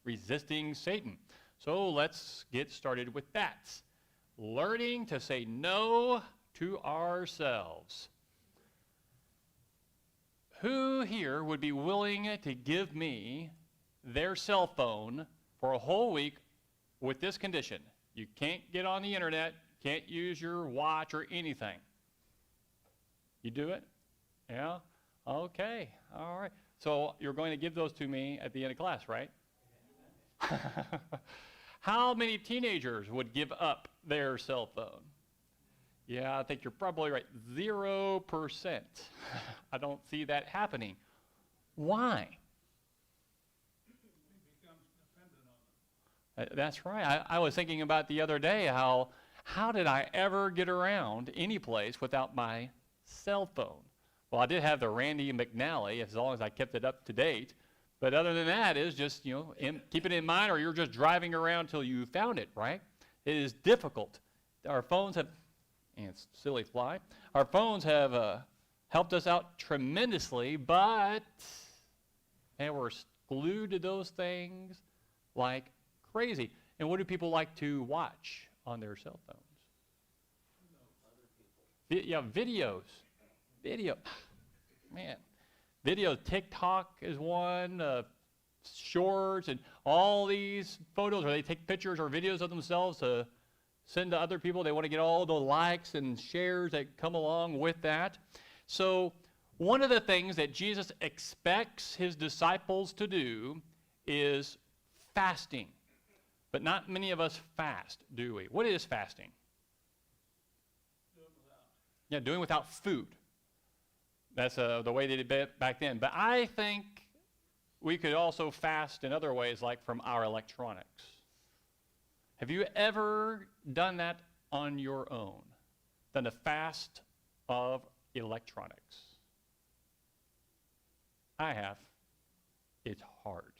resisting Satan. So let's get started with that. Learning to say no to ourselves. Who here would be willing to give me their cell phone for a whole week with this condition? You can't get on the internet, can't use your watch or anything. You do it? Yeah? Okay. All right. So you're going to give those to me at the end of class, right? How many teenagers would give up their cell phone? Yeah, I think you're probably right. 0%. I don't see that happening. Why? That's right. I was thinking about the other day how did I ever get around any place without my cell phone? Well, I did have the Randy McNally as long as I kept it up to date. But other than that, is just, keep it in mind, or you're just driving around till you found it, right? It is difficult. Our phones have, and it's silly fly, our phones have helped us out tremendously, but we're glued to those things like crazy. And what do people like to watch on their cell phones? Videos. Video. Man. Video, TikTok is one, shorts, and all these photos where they take pictures or videos of themselves to send to other people. They want to get all the likes and shares that come along with that. So one of the things that Jesus expects his disciples to do is fasting. But not many of us fast, do we? What is fasting? Doing without food. That's the way they did it back then. But I think we could also fast in other ways, like from our electronics. Have you ever done that on your own? Done a fast of electronics? I have. It's hard.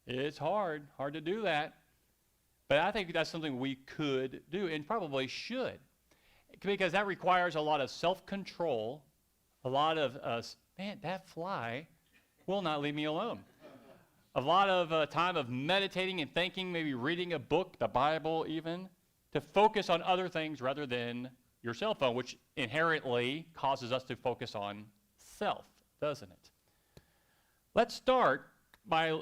It's hard to do that. But I think that's something we could do and probably should, because that requires a lot of self-control, a lot of, man, that fly will not leave me alone. A lot of time of meditating and thinking, maybe reading a book, the Bible even, to focus on other things rather than your cell phone, which inherently causes us to focus on self, doesn't it? Let's start by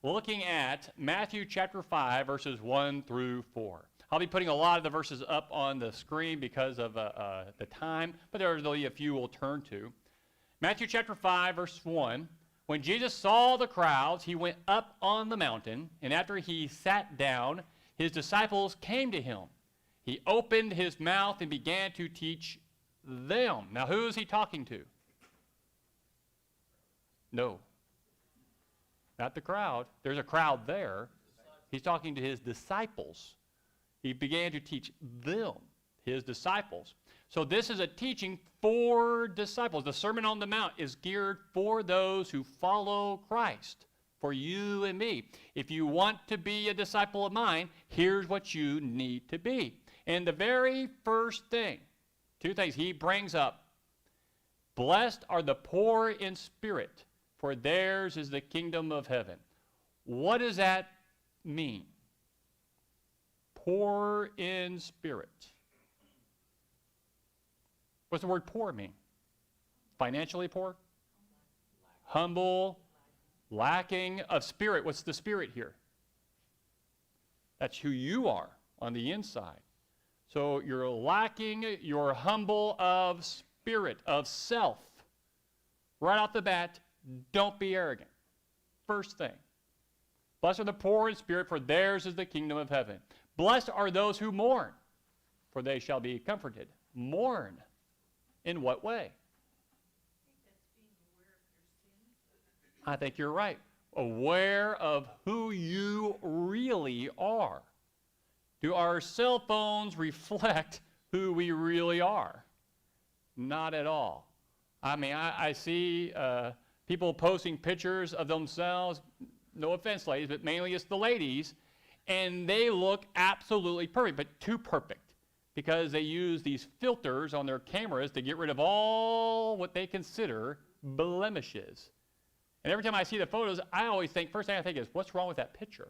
looking at Matthew chapter 5, verses 1 through 4. I'll be putting a lot of the verses up on the screen because of the time, but there's only a few we'll turn to. Matthew chapter 5, verse 1. When Jesus saw the crowds, he went up on the mountain, and after he sat down, his disciples came to him. He opened his mouth and began to teach them. Now, who is he talking to? No. Not the crowd. There's a crowd there. He's talking to his disciples. He began to teach them, his disciples. So this is a teaching for disciples. The Sermon on the Mount is geared for those who follow Christ, for you and me. If you want to be a disciple of mine, here's what you need to be. And the very first thing, two things he brings up. Blessed are the poor in spirit, for theirs is the kingdom of heaven. What does that mean? Poor in spirit. What's the word poor mean? Financially poor? Humble, lacking of spirit. What's the spirit here? That's who you are on the inside. So you're lacking, you're humble of spirit, of self. Right off the bat, don't be arrogant. First thing. Blessed are the poor in spirit, for theirs is the kingdom of heaven. Blessed are those who mourn, for they shall be comforted. Mourn. In what way? I think you're right. Aware of who you really are. Do our cell phones reflect who we really are? Not at all. I mean, I see people posting pictures of themselves, no offense, ladies, but mainly it's the ladies, and they look absolutely perfect, but too perfect, because they use these filters on their cameras to get rid of all what they consider blemishes. And every time I see the photos, I always think, first thing I think is, what's wrong with that picture?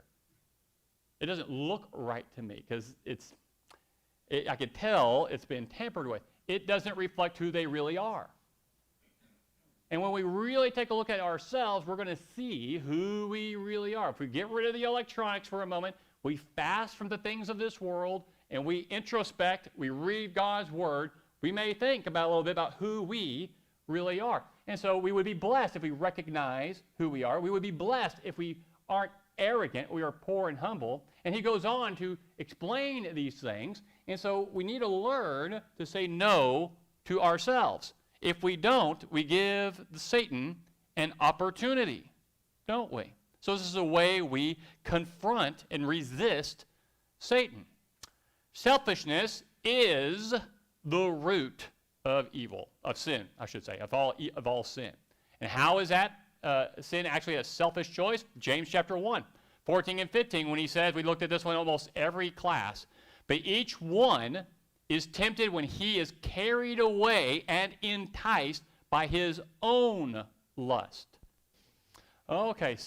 It doesn't look right to me because I can tell it's been tampered with. It doesn't reflect who they really are. And when we really take a look at ourselves, we're going to see who we really are. If we get rid of the electronics for a moment, we fast from the things of this world, and we introspect, we read God's Word, we may think about a little bit about who we really are. And so we would be blessed if we recognize who we are. We would be blessed if we aren't arrogant, we are poor and humble. And he goes on to explain these things. And so we need to learn to say no to ourselves. If we don't, we give Satan an opportunity, don't we? So this is a way we confront and resist Satan. Selfishness is the root of evil, of sin, I should say, of all sin. And how is that sin actually a selfish choice? James chapter 1, 14 and 15, when he says, we looked at this one almost every class, but each one is tempted when he is carried away and enticed by his own lust. Okay,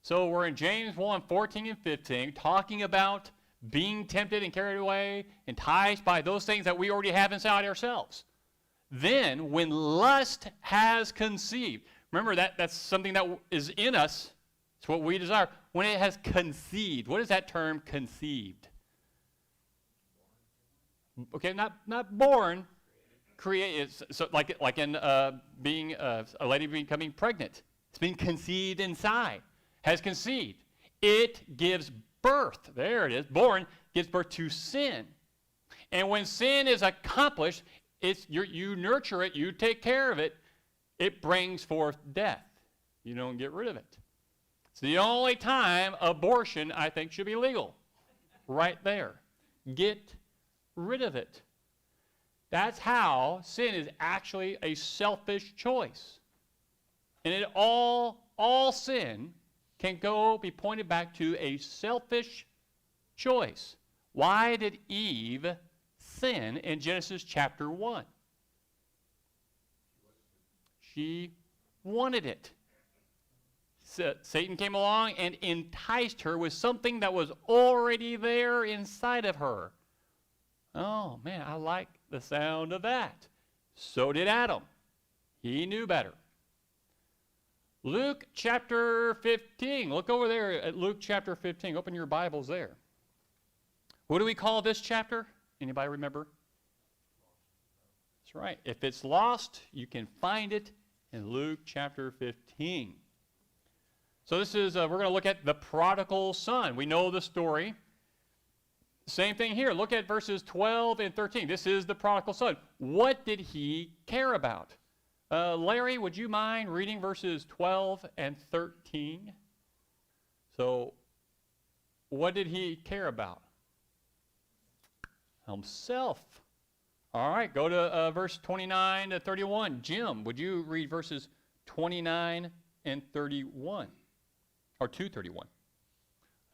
so we're in James 1, 14 and 15, talking about being tempted and carried away, enticed by those things that we already have inside ourselves. Then, when lust has conceived, remember that's something that is in us, it's what we desire. When it has conceived, what is that term, conceived? Okay, not born, created. So like in being a lady becoming pregnant, it's been conceived inside, has conceived. It gives birth. There it is. Born gives birth to sin, and when sin is accomplished, you nurture it, you take care of it. It brings forth death. You don't get rid of it. It's the only time abortion, I think, should be legal. Right there. Get rid of it. That's how sin is actually a selfish choice. And all sin can be pointed back to a selfish choice. Why did Eve sin in Genesis chapter 1? She wanted it. Satan came along and enticed her with something that was already there inside of her. Oh, man, I like the sound of that. So did Adam. He knew better. Luke chapter 15. Look over there at Luke chapter 15. Open your Bibles there. What do we call this chapter? Anybody remember? That's right. If it's lost, you can find it in Luke chapter 15. So this is, we're going to look at the prodigal son. We know the story. Same thing here. Look at verses 12 and 13. This is the prodigal son. What did he care about? Larry, would you mind reading verses 12 and 13? So, what did he care about? Himself. All right, go to verse 29 to 31. Jim, would you read verses 29 and 31? Or 2:31.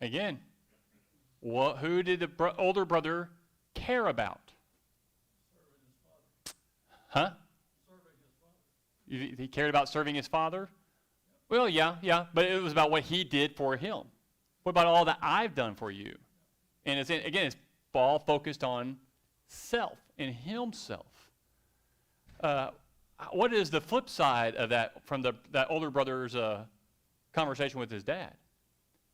Again, who did the older brother care about? Huh? He cared about serving his father? Well, yeah, but it was about what he did for him. What about all that I've done for you? And it's all focused on self and himself. What is the flip side of that from that older brother's conversation with his dad?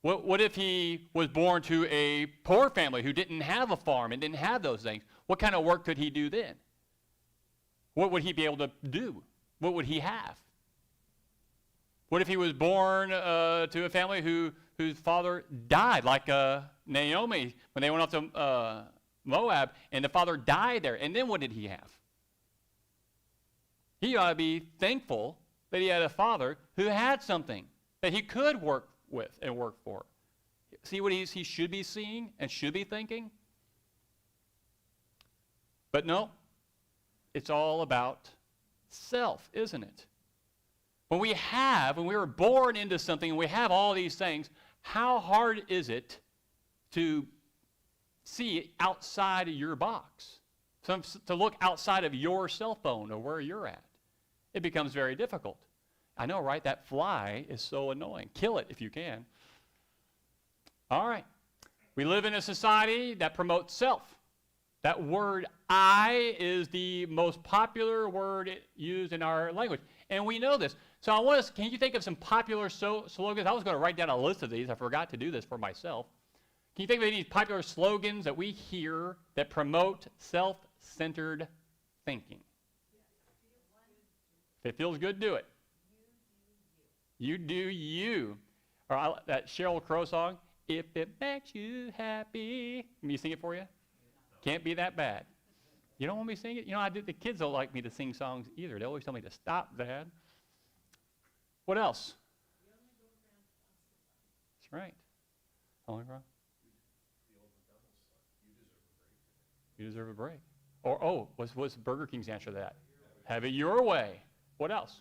What if he was born to a poor family who didn't have a farm and didn't have those things? What kind of work could he do then? What would he be able to do? What would he have? What if he was born to a family whose father died, like Naomi, when they went off to Moab, and the father died there, and then what did he have? He ought to be thankful that he had a father who had something that he could work with and work for. See what he should be seeing and should be thinking? But no, it's all about self, isn't it? When we were born into something and we have all these things, how hard is it to see outside of your box? To look outside of your cell phone or where you're at? It becomes very difficult. I know, right? That fly is so annoying. Kill it if you can. All right. We live in a society that promotes self. That word I is the most popular word used in our language. And we know this. So I want us, can you think of some popular slogans? I was going to write down a list of these. I forgot to do this for myself. Can you think of any popular slogans that we hear that promote self-centered thinking? If it feels good, do it. You do you. Or that Sheryl Crow song, if it makes you happy. Let me sing it for you. Can't be that bad. You don't want me to sing it? You know, the kids don't like me to sing songs either. They always tell me to stop, Dad. What else? That's right. Only wrong. You deserve a break. Or, what's Burger King's answer to that? Have it your way. What else?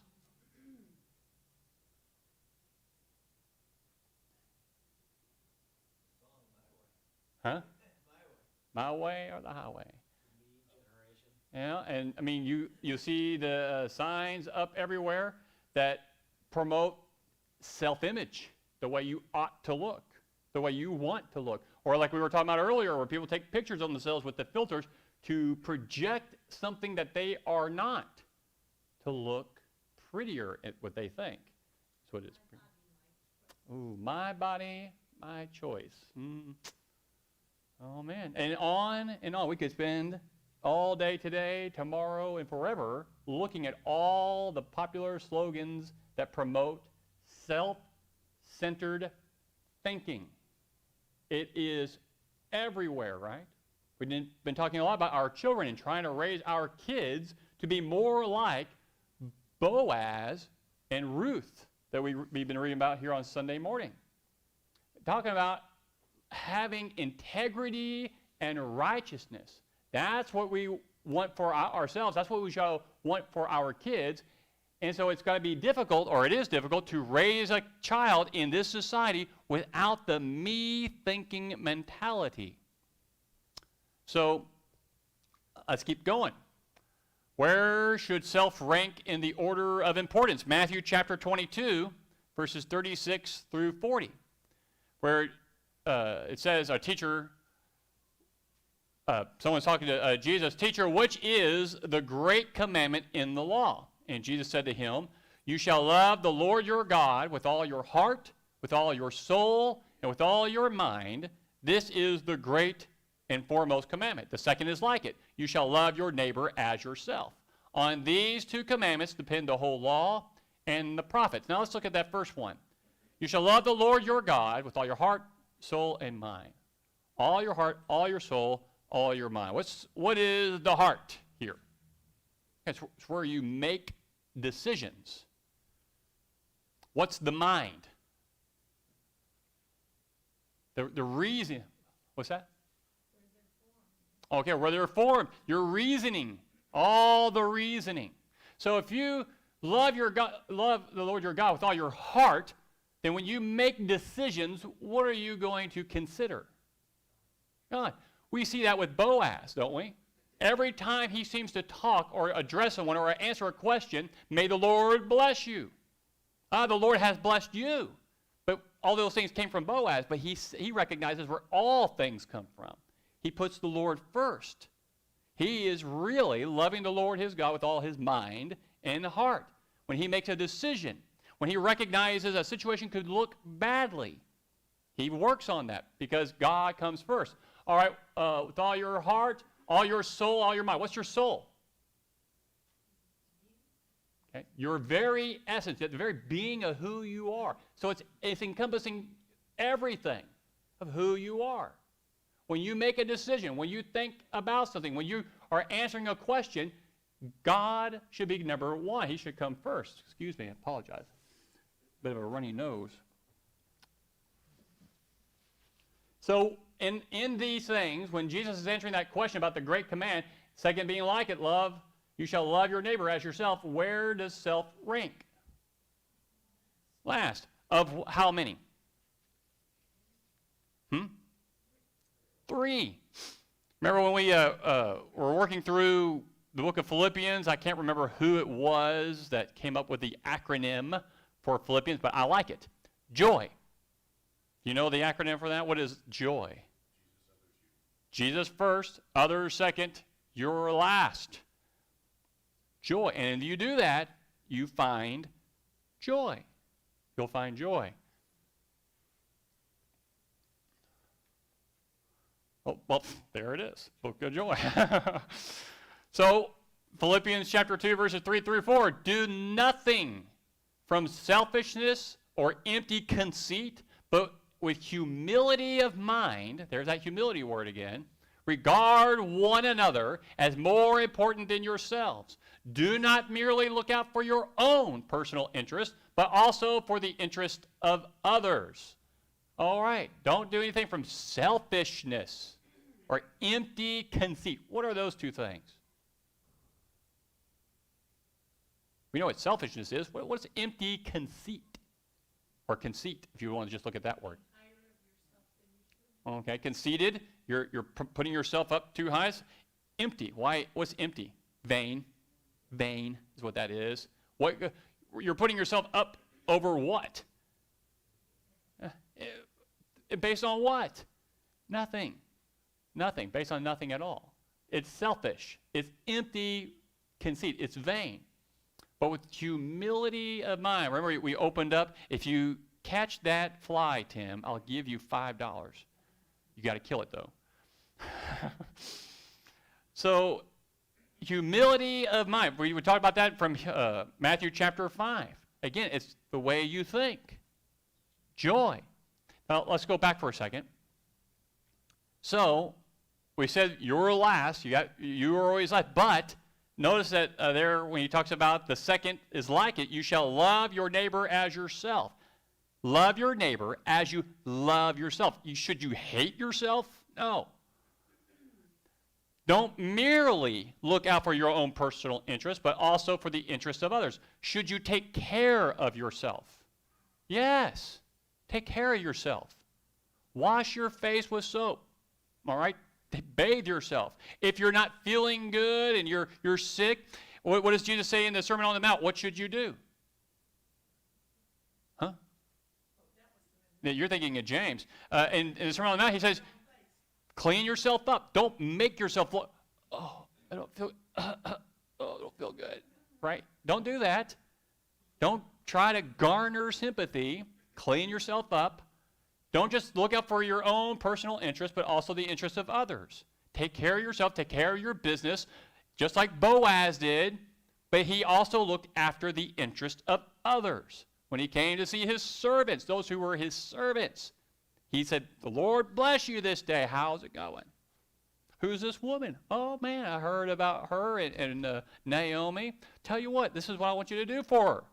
Huh? My way or the highway? Yeah, and I mean, you see the signs up everywhere that promote self-image, the way you ought to look, the way you want to look. Or like we were talking about earlier, where people take pictures of themselves with the filters to project something that they are not, to look prettier at what they think. That's what it's. Ooh, my body, my choice. Oh, man. And on. We could spend all day today, tomorrow, and forever looking at all the popular slogans that promote self-centered thinking. It is everywhere, right? We've been talking a lot about our children and trying to raise our kids to be more like Boaz and Ruth that we've been reading about here on Sunday morning. Talking about having integrity and righteousness. That's what we want for ourselves. That's what we shall want for our kids. And so it's going to be difficult, or it is difficult, to raise a child in this society without the me-thinking mentality. So let's keep going. Where should self rank in the order of importance? Matthew chapter 22, verses 36 through 40, where it says, a teacher, someone's talking to Jesus, teacher, which is the great commandment in the law? And Jesus said to him, you shall love the Lord your God with all your heart, with all your soul, and with all your mind. This is the great and foremost commandment. The second is like it. You shall love your neighbor as yourself. On these two commandments depend the whole law and the prophets. Now let's look at that first one. You shall love the Lord your God with all your heart, soul, and mind. All your heart, all your soul, all your mind. What is the heart here? It's where you make decisions. What's the mind? The reason. What's that? Okay, where they're formed. Your reasoning. All the reasoning. So if you love the Lord your God with all your heart, then when you make decisions, what are you going to consider? God. We see that with Boaz, don't we? Every time he seems to talk or address someone or answer a question, may the Lord bless you. The Lord has blessed you. But all those things came from Boaz, but he recognizes where all things come from. He puts the Lord first. He is really loving the Lord his God with all his mind and heart. When he makes a decision, when he recognizes a situation could look badly, he works on that because God comes first. All right, with all your heart, all your soul, all your mind. What's your soul? Okay. Your very essence, the very being of who you are. So it's encompassing everything of who you are. When you make a decision, when you think about something, when you are answering a question, God should be number one. He should come first. Excuse me, I apologize. Bit of a runny nose. So in these things, when Jesus is answering that question about the great command, second being like it, love, you shall love your neighbor as yourself, where does self rank? Last. Of how many? 3. Remember when we were working through the book of Philippians, I can't remember who it was that came up with the acronym for Philippians, but I like it. Joy. You know the acronym for that? What is joy? Jesus first, others second, you're last. Joy. And if you do that, you find joy. You'll find joy. Oh, well, there it is. Book of joy. So, Philippians chapter 2, verses 3 through 4. Do nothing from selfishness or empty conceit, but with humility of mind, there's that humility word again, regard one another as more important than yourselves. Do not merely look out for your own personal interest, but also for the interest of others. All right, don't do anything from selfishness or empty conceit. What are those two things? We know what selfishness is. What's empty conceit? Or conceit, if you want to just look at that word. Okay, conceited, you're putting yourself up too high. Empty, why? What's empty? Vain. Vain is what that is. What, you're putting yourself up over what? Based on what? Nothing. Nothing. Based on nothing at all. It's selfish. It's empty conceit. It's vain. But with humility of mind. Remember, we opened up. If you catch that fly, Tim, I'll give you $5. You got to kill it, though. So, humility of mind. We talked about that from Matthew chapter 5. Again, it's the way you think. Joy. Now, let's go back for a second. So, we said you're last. You were always last. But notice that there, when he talks about the second is like it, you shall love your neighbor as yourself. Love your neighbor as you love yourself. Should you hate yourself? No. Don't merely look out for your own personal interest, but also for the interest of others. Should you take care of yourself? Yes. Take care of yourself. Wash your face with soap. All right? Bathe yourself. If you're not feeling good and you're sick, what does Jesus say in the Sermon on the Mount? What should you do? Huh? You're thinking of James. In the Sermon on the Mount, he says, clean yourself up. Don't make yourself look, oh, I don't feel, oh, I don't feel good. Right? Don't do that. Don't try to garner sympathy. Clean yourself up. Don't just look out for your own personal interest, but also the interest of others. Take care of yourself. Take care of your business, just like Boaz did, but he also looked after the interest of others. When he came to see his servants, those who were his servants, he said, the Lord bless you this day. How's it going? Who's this woman? Oh, man, I heard about her and Naomi. Tell you what, this is what I want you to do for her.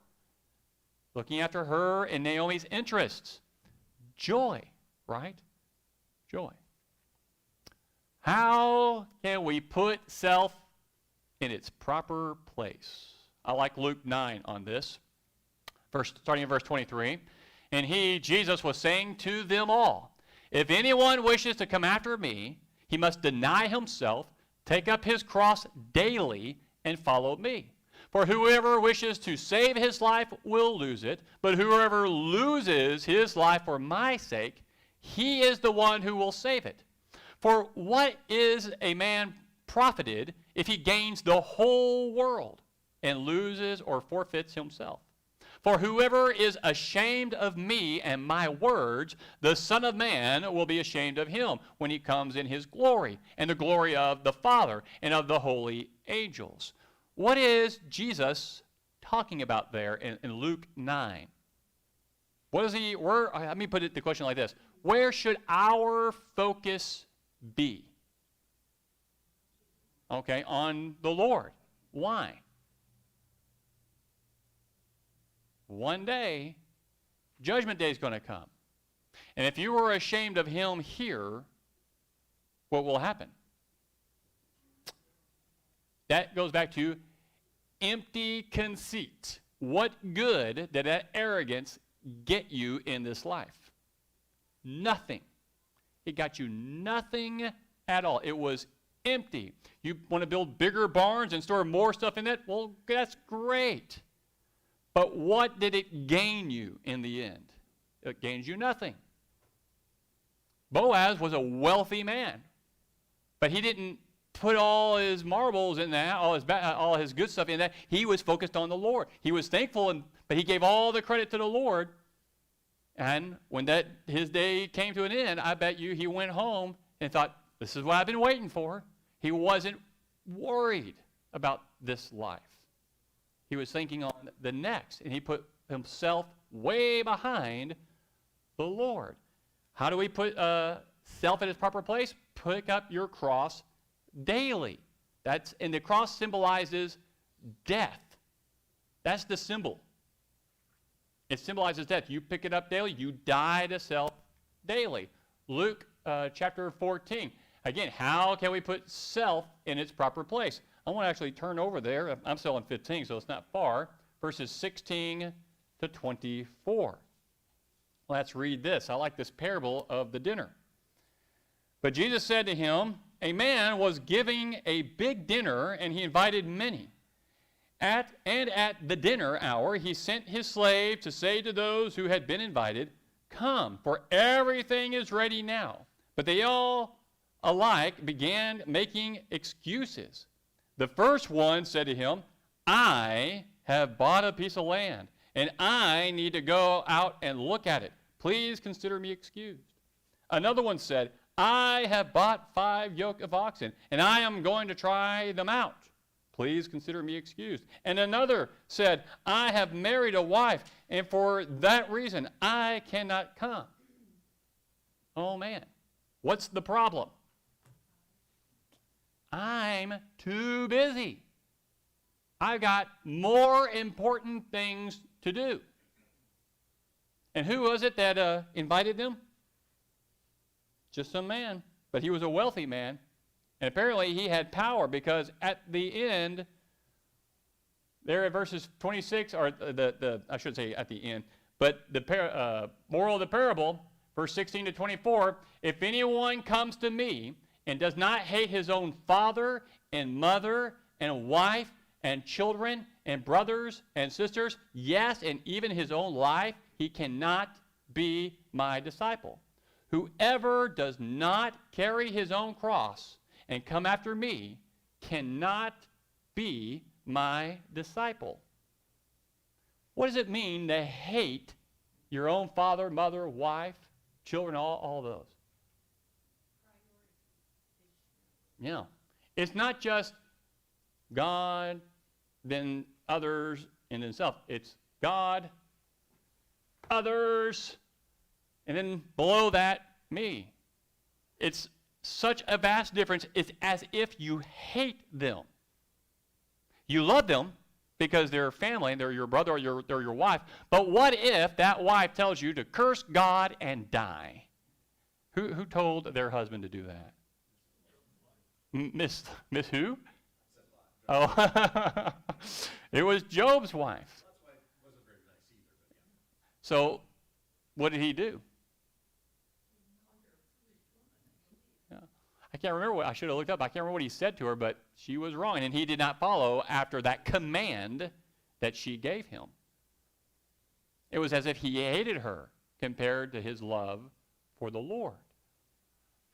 Looking after her and Naomi's interests. Joy, right? Joy. How can we put self in its proper place? I like Luke 9 on this. Starting in verse 23. And he, Jesus, was saying to them all, if anyone wishes to come after me, he must deny himself, take up his cross daily, and follow me. For whoever wishes to save his life will lose it, but whoever loses his life for my sake, he is the one who will save it. For what is a man profited if he gains the whole world and loses or forfeits himself? For whoever is ashamed of me and my words, the Son of Man will be ashamed of him when he comes in his glory and the glory of the Father and of the holy angels. What is Jesus talking about there in Luke 9? What is he, let me put the question like this. Where should our focus be? Okay, on the Lord. Why? One day, Judgment Day is going to come. And if you are ashamed of him here, what will happen? That goes back to empty conceit. What good did that arrogance get you in this life? Nothing. It got you nothing at all. It was empty. You want to build bigger barns and store more stuff in that? Well, that's great. But what did it gain you in the end? It gains you nothing. Boaz was a wealthy man, but he didn't put all his marbles in that, all his good stuff in that. He was focused on the Lord. He was thankful, but he gave all the credit to the Lord. And when his day came to an end, I bet you he went home and thought, this is what I've been waiting for. He wasn't worried about this life. He was thinking on the next, and he put himself way behind the Lord. How do we put self in its proper place? Pick up your cross daily. And the cross symbolizes death. That's the symbol. It symbolizes death. You pick it up daily. You die to self daily. Luke chapter 14. Again, how can we put self in its proper place? I want to actually turn over there. I'm still in 15, so it's not far. Verses 16 to 24. Let's read this. I like this parable of the dinner. But Jesus said to him, a man was giving a big dinner, and he invited many. At the dinner hour, he sent his slave to say to those who had been invited, come, for everything is ready now. But they all alike began making excuses. The first one said to him, I have bought a piece of land, and I need to go out and look at it. Please consider me excused. Another one said, I have bought 5 yoke of oxen, and I am going to try them out. Please consider me excused. And another said, I have married a wife, and for that reason I cannot come. Oh man, what's the problem? I'm too busy. I've got more important things to do. And who was it that invited them? Just some man. But he was a wealthy man. And apparently he had power, because at the end, there at verses 26, or I should say at the end, but the moral of the parable, verse 16 to 24, if anyone comes to me and does not hate his own father and mother and wife and children and brothers and sisters, yes, and even his own life, he cannot be my disciple. Whoever does not carry his own cross and come after me cannot be my disciple. What does it mean to hate your own father, mother, wife, children, all those? Yeah. It's not just God, then others, and then self. It's God, others, and then below that, me. It's such a vast difference. It's as if you hate them. You love them because they're family and they're your brother or they're your wife. But what if that wife tells you to curse God and die? Who told their husband to do that? Miss who? Oh, it was Job's wife. So, what did he do? I can't remember I should have looked up. I can't remember what he said to her, but she was wrong. And he did not follow after that command that she gave him. It was as if he hated her compared to his love for the Lord.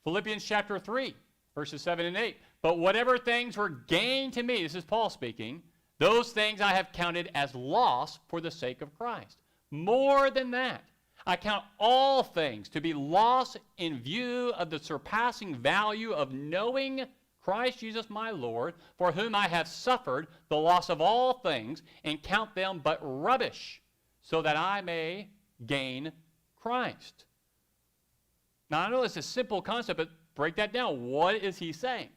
Philippians chapter 3, verses 7 and 8. But whatever things were gained to me, this is Paul speaking, those things I have counted as loss for the sake of Christ. More than that, I count all things to be lost in view of the surpassing value of knowing Christ Jesus my Lord, for whom I have suffered the loss of all things, and count them but rubbish, so that I may gain Christ. Now, I know it's a simple concept, but break that down. What is he saying?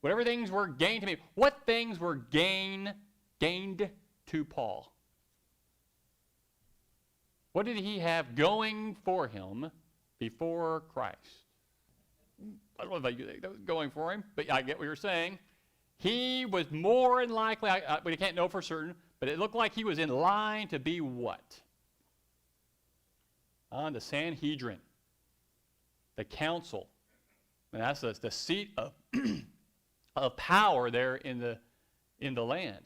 Whatever things were gained to me. What things were gained to Paul? What did he have going for him before Christ? I don't know if that was going for him, but I get what you're saying. He was more than likely, we can't know for certain, but it looked like he was in line to be what? On the Sanhedrin, the council. And that's the seat of of power there in the land.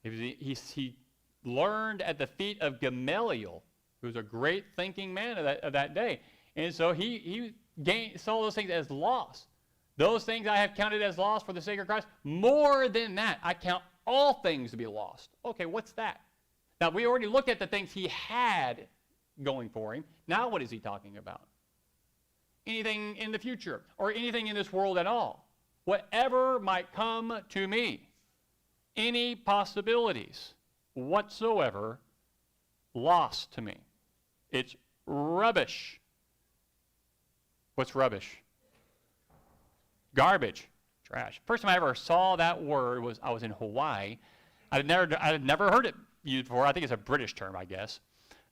He learned at the feet of Gamaliel, who was a great thinking man of that day. And so he saw those things as loss. Those things I have counted as loss for the sake of Christ. More than that, I count all things to be lost. Okay, what's that? Now, we already looked at the things he had going for him. Now what is he talking about? Anything in the future or anything in this world at all. Whatever might come to me. Any possibilities whatsoever lost to me. It's rubbish. What's rubbish? Garbage. Trash. First time I ever saw that word was I was in Hawaii. I had never heard it used before. I think it's a British term, I guess.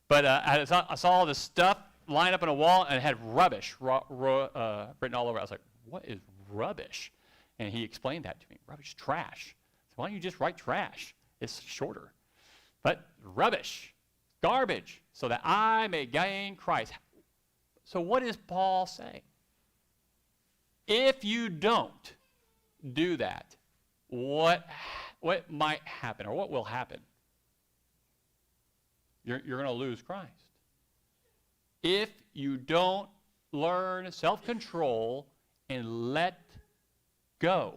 But I saw all this stuff lined up on a wall, and it had rubbish written all over it. I was like, what is rubbish? And he explained that to me. Rubbish, trash. So why don't you just write trash? It's shorter. But rubbish, garbage, so that I may gain Christ. So what is Paul saying? If you don't do that, what might happen, or what will happen? You're going to lose Christ. If you don't learn self-control and let go.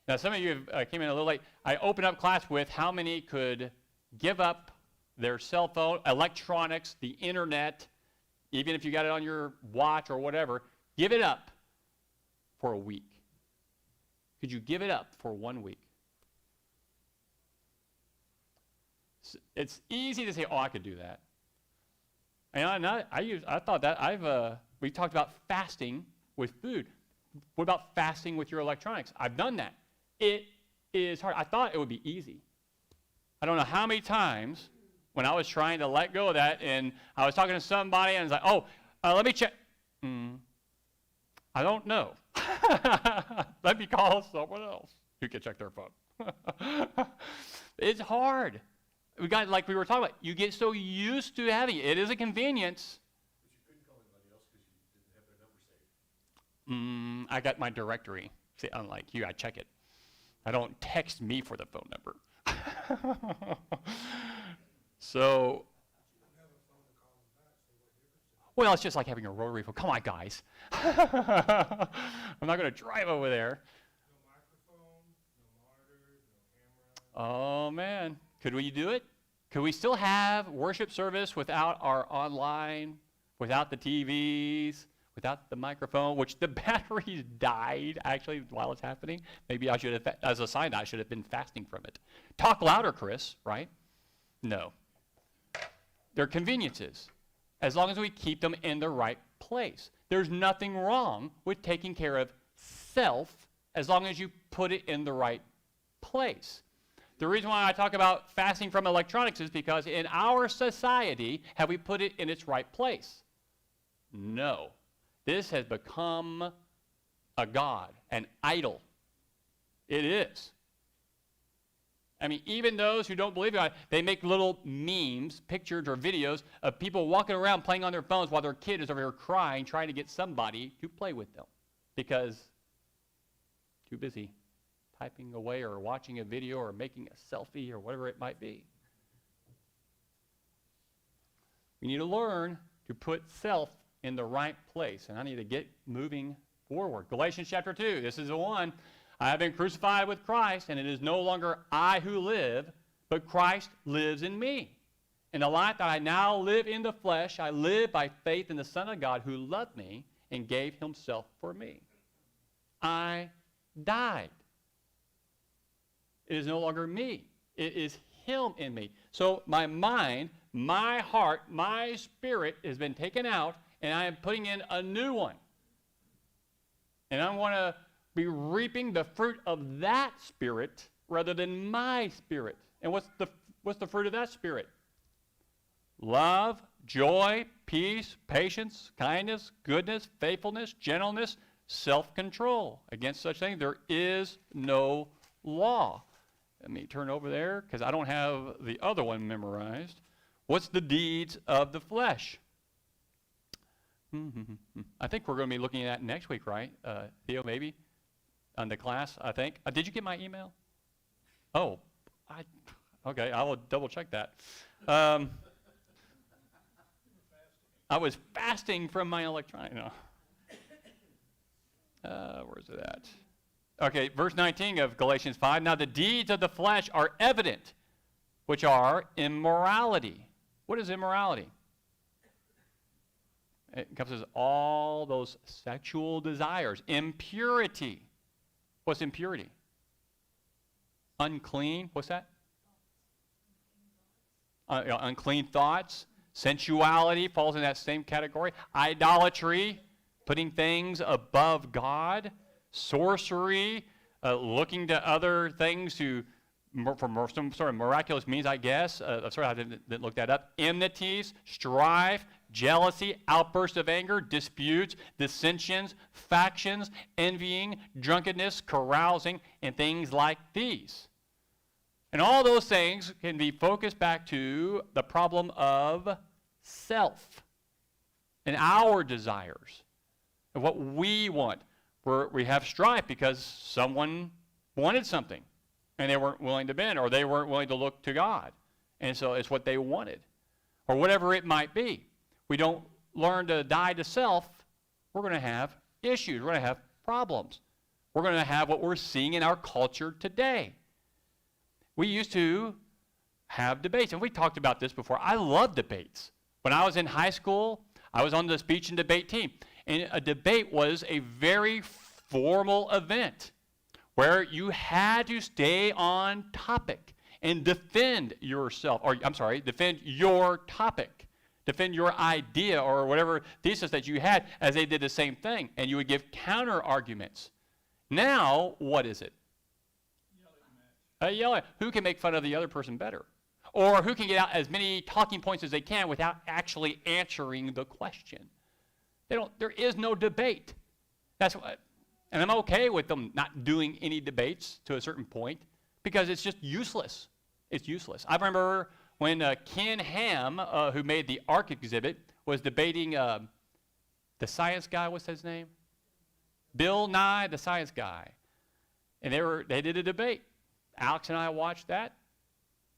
Now, some of you came in a little late. I opened up class with how many could give up their cell phone, electronics, the internet, even if you got it on your watch or whatever, give it up for a week. Could you give it up for 1 week? It's easy to say, oh, I could do that. And I thought that we talked about fasting with food. What about fasting with your electronics? I've done that. It is hard. I thought it would be easy. I don't know how many times when I was trying to let go of that and I was talking to somebody and I was like, oh, let me check. I don't know. Let me call someone else who can check their phone. It's hard. Like we were talking about, you get so used to having it. It is a convenience. But you couldn't call anybody else because you didn't have their number saved. I got my directory. See, unlike you, I check it. I don't text me for the phone number. So, well, it's just like having a rotary phone. Come on, guys. I'm not going to drive over there. No microphone, no monitor, no camera. Oh, man. Could we do it? Could we still have worship service without our online, without the TVs, without the microphone, which the batteries died actually while it's happening? Maybe I should have, as a sign, I should have been fasting from it. Talk louder, Chris, right? No. They're conveniences, as long as we keep them in the right place. There's nothing wrong with taking care of self as long as you put it in the right place. The reason why I talk about fasting from electronics is because in our society, have we put it in its right place? No. This has become a god, an idol. It is. I mean, even those who don't believe in God, they make little memes, pictures, or videos of people walking around playing on their phones while their kid is over here crying, trying to get somebody to play with them because too busy typing away or watching a video or making a selfie or whatever it might be. We need to learn to put self in the right place, and I need to get moving forward. Galatians chapter 2, this is the one. I have been crucified with Christ, and it is no longer I who live, but Christ lives in me. In the life that I now live in the flesh, I live by faith in the Son of God who loved me and gave himself for me. I died. It is no longer me. It is him in me. So my mind, my heart, my spirit has been taken out, and I am putting in a new one. And I want to be reaping the fruit of that spirit rather than my spirit. And what's the fruit of that spirit? Love, joy, peace, patience, kindness, goodness, faithfulness, gentleness, self-control. Against such things there is no law. Let me turn over there because I don't have the other one memorized. What's the deeds of the flesh? I think we're going to be looking at that next week, right? Theo, maybe? on the class, I think. Did you get my email? Oh, okay, I will double check that. I was fasting from my electronic. No. Where's it at? Okay, verse 19 of Galatians 5. Now the deeds of the flesh are evident, which are immorality. What is immorality? It encompasses all those sexual desires. Impurity. What's impurity? Unclean. What's that? Unclean thoughts. Sensuality falls in that same category. Idolatry, putting things above God. Sorcery, looking to other things for some sort of miraculous means, I guess. Sorry, I didn't look that up. Enmities, strife, jealousy, outbursts of anger, disputes, dissensions, factions, envying, drunkenness, carousing, and things like these. And all those things can be focused back to the problem of self and our desires and what we want. We have strife because someone wanted something and they weren't willing to bend, or they weren't willing to look to God. And so it's what they wanted, or whatever it might be. We don't learn to die to self, we're going to have issues. We're going to have problems. We're going to have what we're seeing in our culture today. We used to have debates, and we talked about this before. I love debates. When I was in high school, I was on the speech and debate team, and a debate was a very formal event where you had to stay on topic and defend yourself, defend your topic, defend your idea or whatever thesis that you had, as they did the same thing, and you would give counter arguments. Now, what is it? Yell at who can make fun of the other person better, or who can get out as many talking points as they can without actually answering the question. There is no debate. That's what, and I'm okay with them not doing any debates to a certain point because it's just useless. It's useless. I remember when Ken Ham, who made the Ark exhibit, was debating the science guy. What's his name? Bill Nye, the science guy, and they did a debate. Alex and I watched that.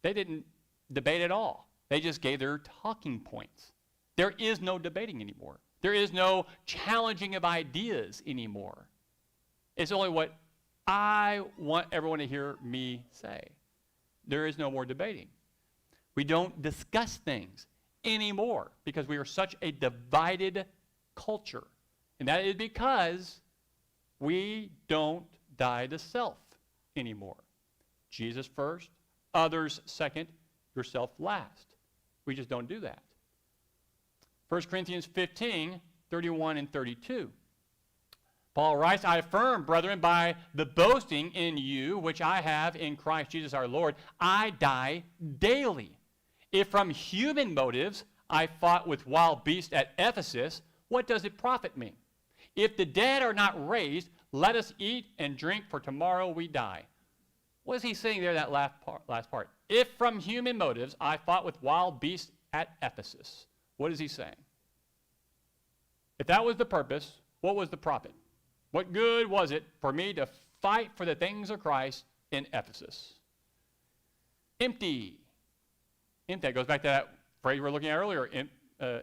They didn't debate at all. They just gave their talking points. There is no debating anymore. There is no challenging of ideas anymore. It's only what I want everyone to hear me say. There is no more debating. We don't discuss things anymore because we are such a divided culture. And that is because we don't die to self anymore. Jesus first, others second, yourself last. We just don't do that. 1 Corinthians 15, 31 and 32. Paul writes, I affirm, brethren, by the boasting in you, which I have in Christ Jesus our Lord, I die daily. If from human motives I fought with wild beasts at Ephesus, what does it profit me? If the dead are not raised, let us eat and drink, for tomorrow we die. What is he saying there, that last part? If from human motives I fought with wild beasts at Ephesus, what is he saying? If that was the purpose, what was the profit? What good was it for me to fight for the things of Christ in Ephesus? Empty. Empty. That goes back to that phrase we were looking at earlier,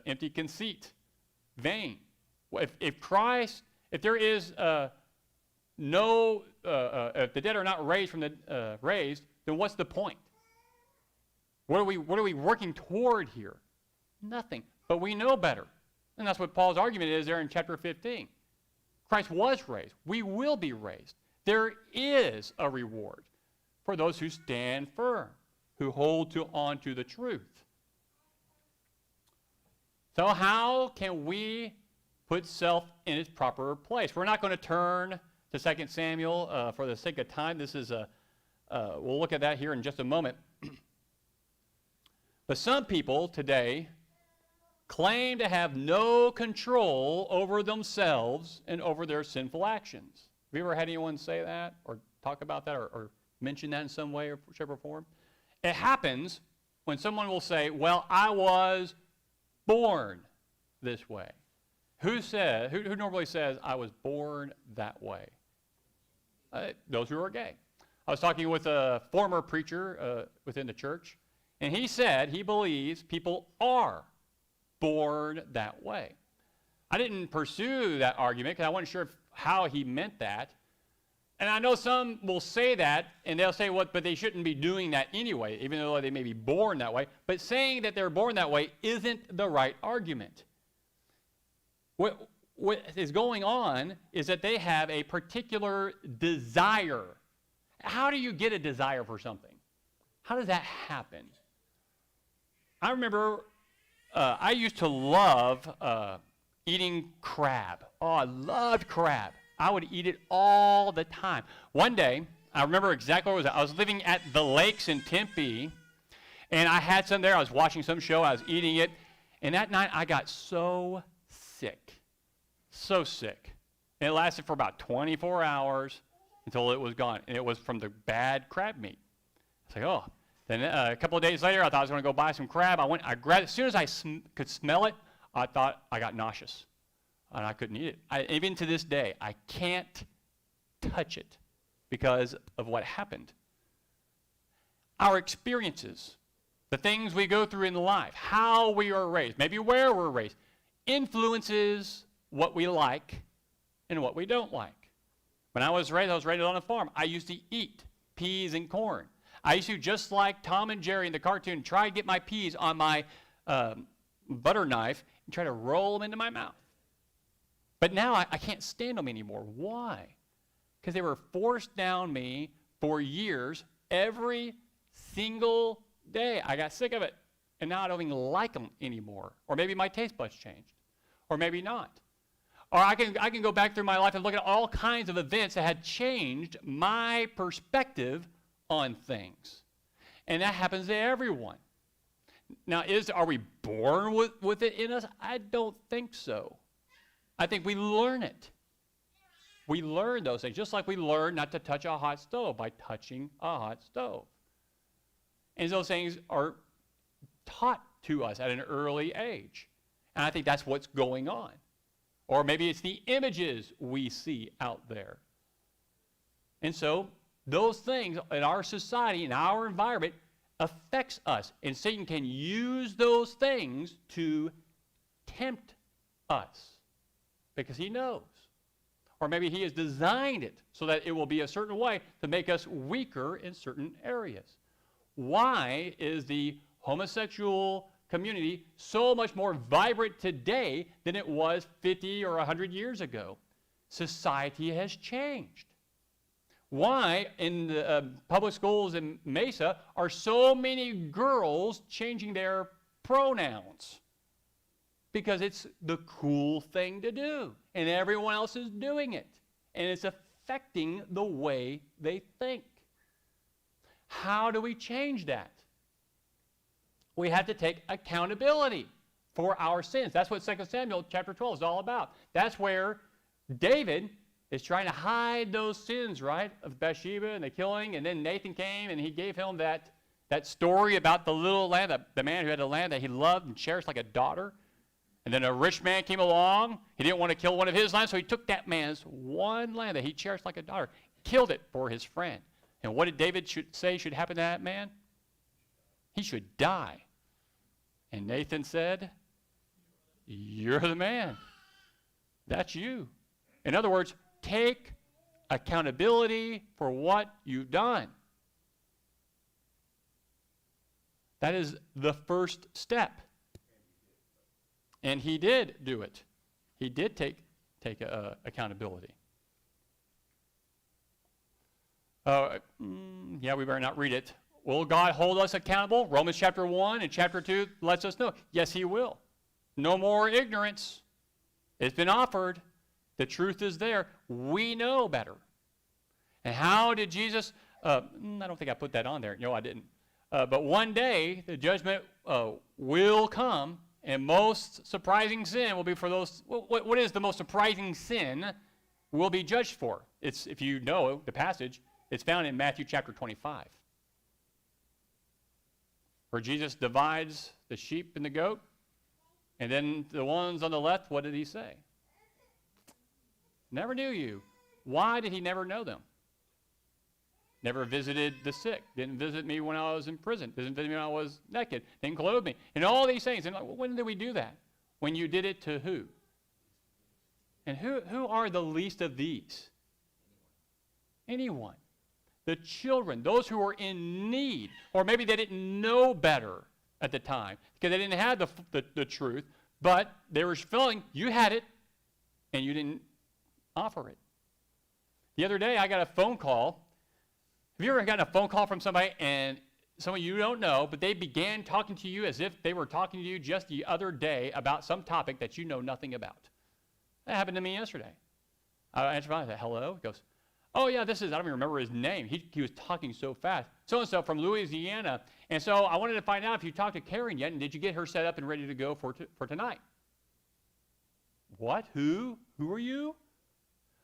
empty conceit, vain. If there is if the dead are not raised from the raised, then what's the point? What are we working toward here? Nothing. But we know better. And that's what Paul's argument is there in chapter 15. Christ was raised. We will be raised. There is a reward for those who stand firm, who hold on to the truth. So how can we put self in its proper place? We're not going to turn to 2 Samuel for the sake of time. This is we'll look at that here in just a moment. But some people today claim to have no control over themselves and over their sinful actions. Have you ever had anyone say that or talk about that or mention that in some way or shape or form? It happens when someone will say, well, I was born this way. Who normally says, I was born that way? those who are gay. I was talking with a former preacher within the church, and he said he believes people are born that way. I didn't pursue that argument because I wasn't sure how he meant that. And I know some will say that, and they'll say, but they shouldn't be doing that anyway, even though they may be born that way. But saying that they're born that way isn't the right argument. What is going on is that they have a particular desire. How do you get a desire for something? How does that happen? I remember I used to love eating crab. Oh, I loved crab. I would eat it all the time. One day, I remember exactly where it was. I was living at the lakes in Tempe, and I had some there. I was watching some show. I was eating it. And that night, I got so sick. So sick. And it lasted for about 24 hours until it was gone. And it was from the bad crab meat. I was like, oh. Then a couple of days later, I thought I was going to go buy some crab. I grabbed it. As soon as I could smell it, I thought I got nauseous. And I couldn't eat it. Even to this day, I can't touch it because of what happened. Our experiences, the things we go through in life, how we are raised, maybe where we're raised, influences what we like and what we don't like. When I was raised on a farm. I used to eat peas and corn. I used to, just like Tom and Jerry in the cartoon, try to get my peas on my butter knife and try to roll them into my mouth. But now I can't stand them anymore. Why? Because they were forced down me for years, every single day. I got sick of it, and now I don't even like them anymore. Or maybe my taste buds changed, or maybe not. Or I can go back through my life and look at all kinds of events that had changed my perspective on things. And that happens to everyone. Now, are we born with it in us? I don't think so. I think we learn it. We learn those things, just like we learn not to touch a hot stove by touching a hot stove. And those things are taught to us at an early age. And I think that's what's going on. Or maybe it's the images we see out there. And so those things in our society, in our environment, affects us. And Satan can use those things to tempt us because he knows. Or maybe he has designed it so that it will be a certain way to make us weaker in certain areas. Why is the homosexual community so much more vibrant today than it was 50 or 100 years ago? Society has changed. Why in the public schools in Mesa are so many girls changing their pronouns? Because it's the cool thing to do, and everyone else is doing it, and it's affecting the way they think. How do we change that? We have to take accountability for our sins. That's what 2 Samuel chapter 12 is all about. That's where David is trying to hide those sins, right, of Bathsheba and the killing, and then Nathan came and he gave him that story about the little lamb, the man who had a lamb that he loved and cherished like a daughter. And then a rich man came along. He didn't want to kill one of his lambs, so he took that man's one lamb that he cherished like a daughter, killed it for his friend. And what did David say should happen to that man? He should die. And Nathan said, "You're the man. That's you." In other words, take accountability for what you've done. That is the first step. And he did do it. He did take accountability. Yeah, we better not read it. Will God hold us accountable? Romans chapter 1 and chapter 2 lets us know. Yes, he will. No more ignorance. It's been offered. The truth is there. We know better. And how did Jesus, I don't think I put that on there. No, I didn't. But one day, the judgment will come, and most surprising sin will be for those. What is the most surprising sin we'll be judged for? It's, if you know the passage, it's found in Matthew chapter 25. Where Jesus divides the sheep and the goat, and then the ones on the left, what did he say? Never knew you. Why did he never know them? Never visited the sick. Didn't visit me when I was in prison. Didn't visit me when I was naked. Didn't clothe me. And all these things. And like, well, when did we do that? When you did it to who? And who are the least of these? Anyone. The children, those who were in need, or maybe they didn't know better at the time because they didn't have the truth, but they were feeling you had it and you didn't offer it. The other day I got a phone call. Have you ever gotten a phone call from somebody and someone you don't know, but they began talking to you as if they were talking to you just the other day about some topic that you know nothing about? That happened to me yesterday. I answered phone, I said, hello? He goes, oh yeah, this is, I don't even remember his name. He was talking so fast. So-and-so from Louisiana. And so I wanted to find out if you talked to Karen yet, and did you get her set up and ready to go for tonight? What? Who? Who are you?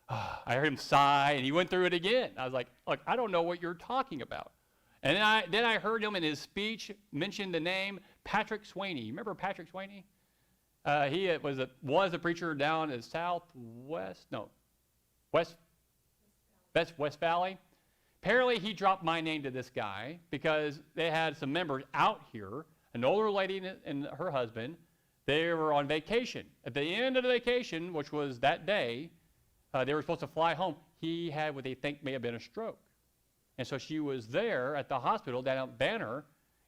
I heard him sigh, and he went through it again. I was like, look, I don't know what you're talking about. And then I heard him in his speech mention the name Patrick Swaney. You remember Patrick Swaney? He was a preacher down in West Valley. Apparently, he dropped my name to this guy because they had some members out here, an older lady and her husband. They were on vacation. At the end of the vacation, which was that day, they were supposed to fly home. He had what they think may have been a stroke. And so she was there at the hospital down at Banner,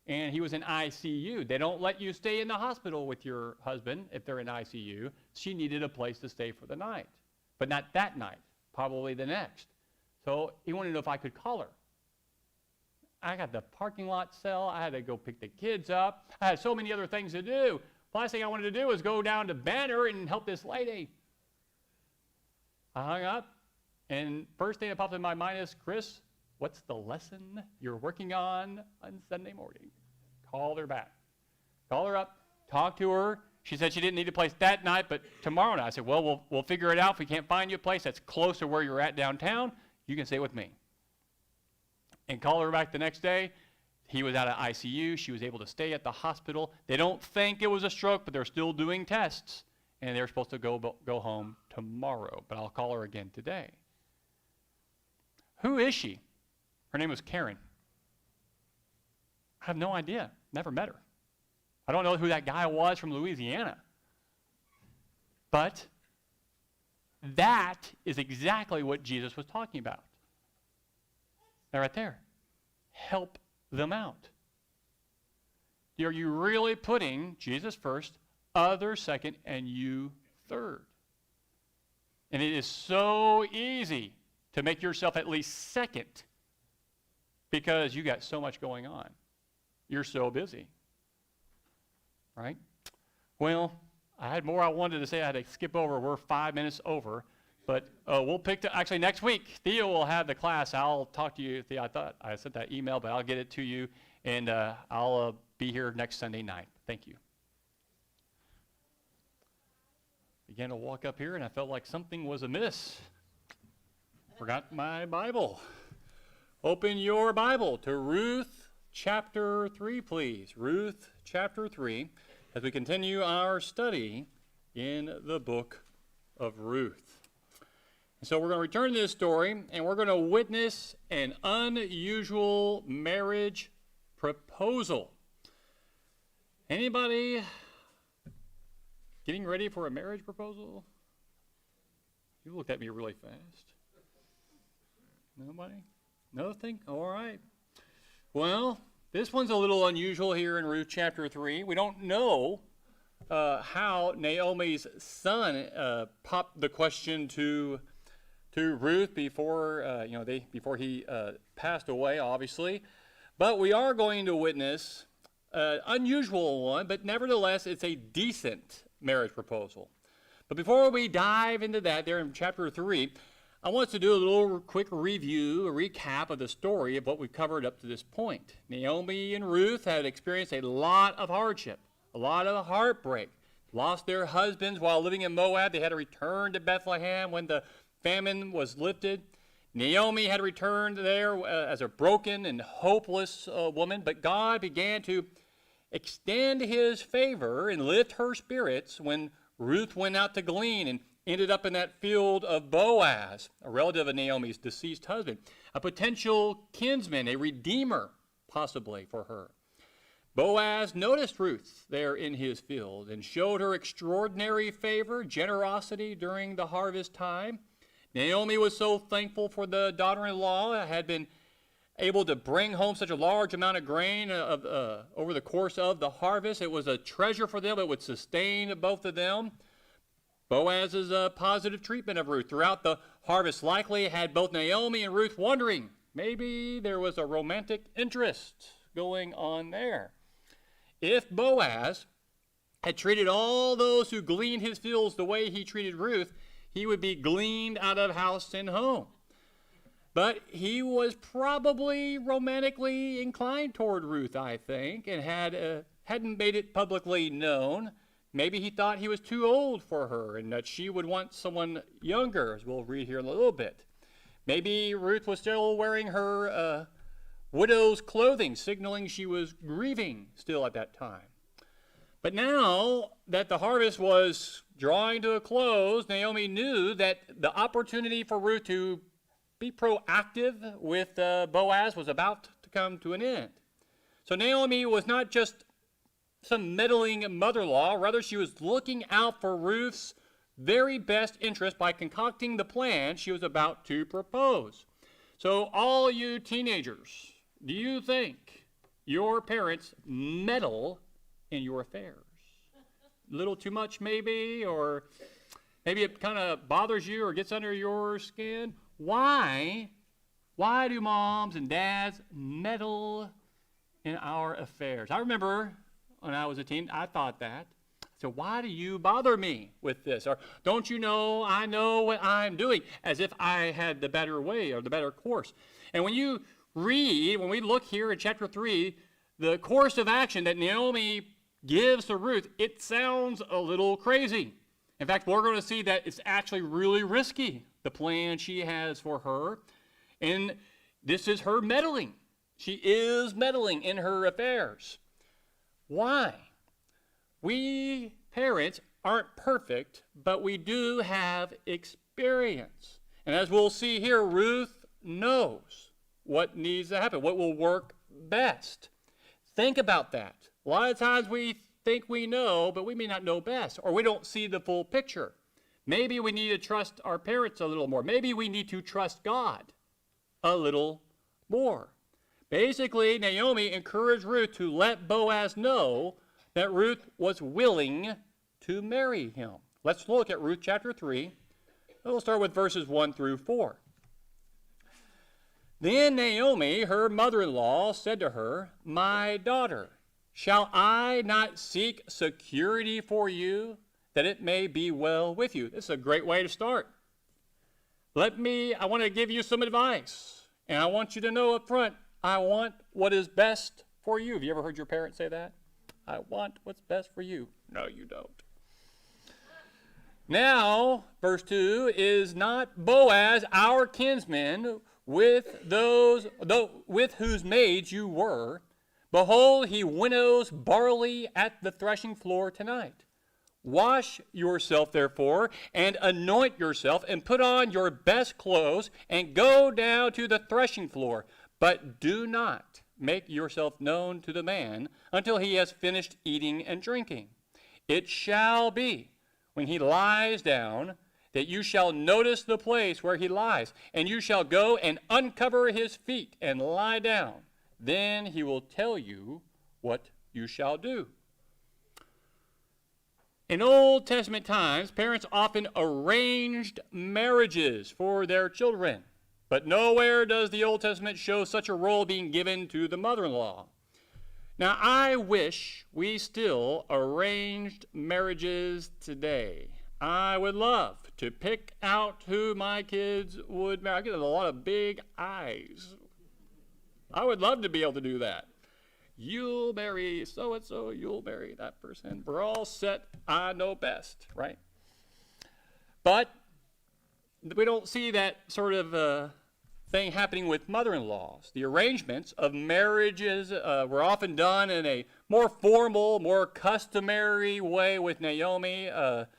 and he was in ICU. They don't let you stay in the hospital with your husband if they're in ICU. She needed a place to stay for the night, but not that night, probably the next. So he wanted to know if I could call her. I got the parking lot cell. I had to go pick the kids up. I had so many other things to do. The last thing I wanted to do was go down to Banner and help this lady. I hung up, and first thing that popped in my mind is, Chris, what's the lesson you're working on Sunday morning? Called her back. Called her up, talked to her. She said she didn't need a place that night, but tomorrow night. I said, well, we'll figure it out. If we can't find you a place that's close to where you're at downtown, you can stay with me. And called her back the next day. He was out of ICU. She was able to stay at the hospital. They don't think it was a stroke, but they're still doing tests. And they're supposed to go home tomorrow. But I'll call her again today. Who is she? Her name was Karen. I have no idea. Never met her. I don't know who that guy was from Louisiana. But that is exactly what Jesus was talking about. They're right there. Help them out. Are you really putting Jesus first, others second, and you third? And it is so easy to make yourself at least second because you got so much going on. You're so busy. Right? Well, I had more I wanted to say. I had to skip over. We're 5 minutes over. But we'll pick to, actually next week, Theo will have the class. I'll talk to you. Theo, I thought I sent that email, but I'll get it to you. And I'll be here next Sunday night. Thank you. Began to walk up here, and I felt like something was amiss. Forgot my Bible. Open your Bible to Ruth chapter 3, please. Ruth chapter 3, as we continue our study in the book of Ruth. And so we're going to return to this story, and we're going to witness an unusual marriage proposal. Anybody getting ready for a marriage proposal? You looked at me really fast. Nobody? Nothing? All right. Well, this one's a little unusual here in Ruth chapter 3. We don't know how Naomi's son popped the question to Ruth before before he passed away, obviously. But we are going to witness an unusual one, but nevertheless, it's a decent marriage proposal. But before we dive into that, there in chapter 3, I want us to do a little quick review, a recap of the story of what we've covered up to this point. Naomi and Ruth had experienced a lot of hardship, a lot of heartbreak. Lost their husbands while living in Moab. They had to return to Bethlehem when the famine was lifted. Naomi had returned there as a broken and hopeless woman, but God began to extend his favor and lift her spirits when Ruth went out to glean and ended up in that field of Boaz, a relative of Naomi's deceased husband, a potential kinsman, a redeemer, possibly for her. Boaz noticed Ruth there in his field and showed her extraordinary favor, generosity during the harvest time. Naomi was so thankful for the daughter-in-law that had been able to bring home such a large amount of grain over the course of the harvest. It was a treasure for them. It would sustain both of them. Boaz's positive treatment of Ruth throughout the harvest likely had both Naomi and Ruth wondering, maybe there was a romantic interest going on there. If Boaz had treated all those who gleaned his fields the way he treated Ruth, he would be gleaned out of house and home. But he was probably romantically inclined toward Ruth, I think, and hadn't made it publicly known. Maybe he thought he was too old for her and that she would want someone younger, as we'll read here in a little bit. Maybe Ruth was still wearing her widow's clothing, signaling she was grieving still at that time. But now that the harvest was drawing to a close, Naomi knew that the opportunity for Ruth to be proactive with Boaz was about to come to an end. So Naomi was not just some meddling mother-in-law, rather she was looking out for Ruth's very best interest by concocting the plan she was about to propose. So all you teenagers, do you think your parents meddle in your affairs? A little too much maybe, or maybe it kind of bothers you or gets under your skin? Why do moms and dads meddle in our affairs? I remember when I was a teen, I thought that. So why do you bother me with this? Or don't you know I know what I'm doing, as if I had the better way or the better course. And when we look here in chapter 3, the course of action that Naomi gives to Ruth, it sounds a little crazy. In fact, we're going to see that it's actually really risky, the plan she has for her. And this is her meddling. She is meddling in her affairs. Why? We parents aren't perfect, but we do have experience. And as we'll see here, Ruth knows what needs to happen, what will work best. Think about that. A lot of times we think we know, but we may not know best, or we don't see the full picture. Maybe we need to trust our parents a little more. Maybe we need to trust God a little more. Basically, Naomi encouraged Ruth to let Boaz know that Ruth was willing to marry him. Let's look at Ruth chapter 3. We'll start with verses 1 through 4. Then Naomi, her mother-in-law, said to her, "My daughter, shall I not seek security for you, that it may be well with you?" This is a great way to start. I want to give you some advice, and I want you to know up front, I want what is best for you. Have you ever heard your parents say that? I want what's best for you. No, you don't. Now, verse 2, is not Boaz our kinsman with whose maids you were? Behold, he winnows barley at the threshing floor tonight. Wash yourself, therefore, and anoint yourself, and put on your best clothes, and go down to the threshing floor. But do not make yourself known to the man until he has finished eating and drinking. It shall be, when he lies down, that you shall notice the place where he lies, and you shall go and uncover his feet and lie down. Then he will tell you what you shall do. In Old Testament times, parents often arranged marriages for their children, but nowhere does the Old Testament show such a role being given to the mother-in-law. Now, I wish we still arranged marriages today. I would love to pick out who my kids would marry. I get a lot of big eyes. I would love to be able to do that. You'll marry so-and-so, you'll marry that person. We're all set, I know best, right? But we don't see that sort of thing happening with mother-in-laws. The arrangements of marriages were often done in a more formal, more customary way with Naomi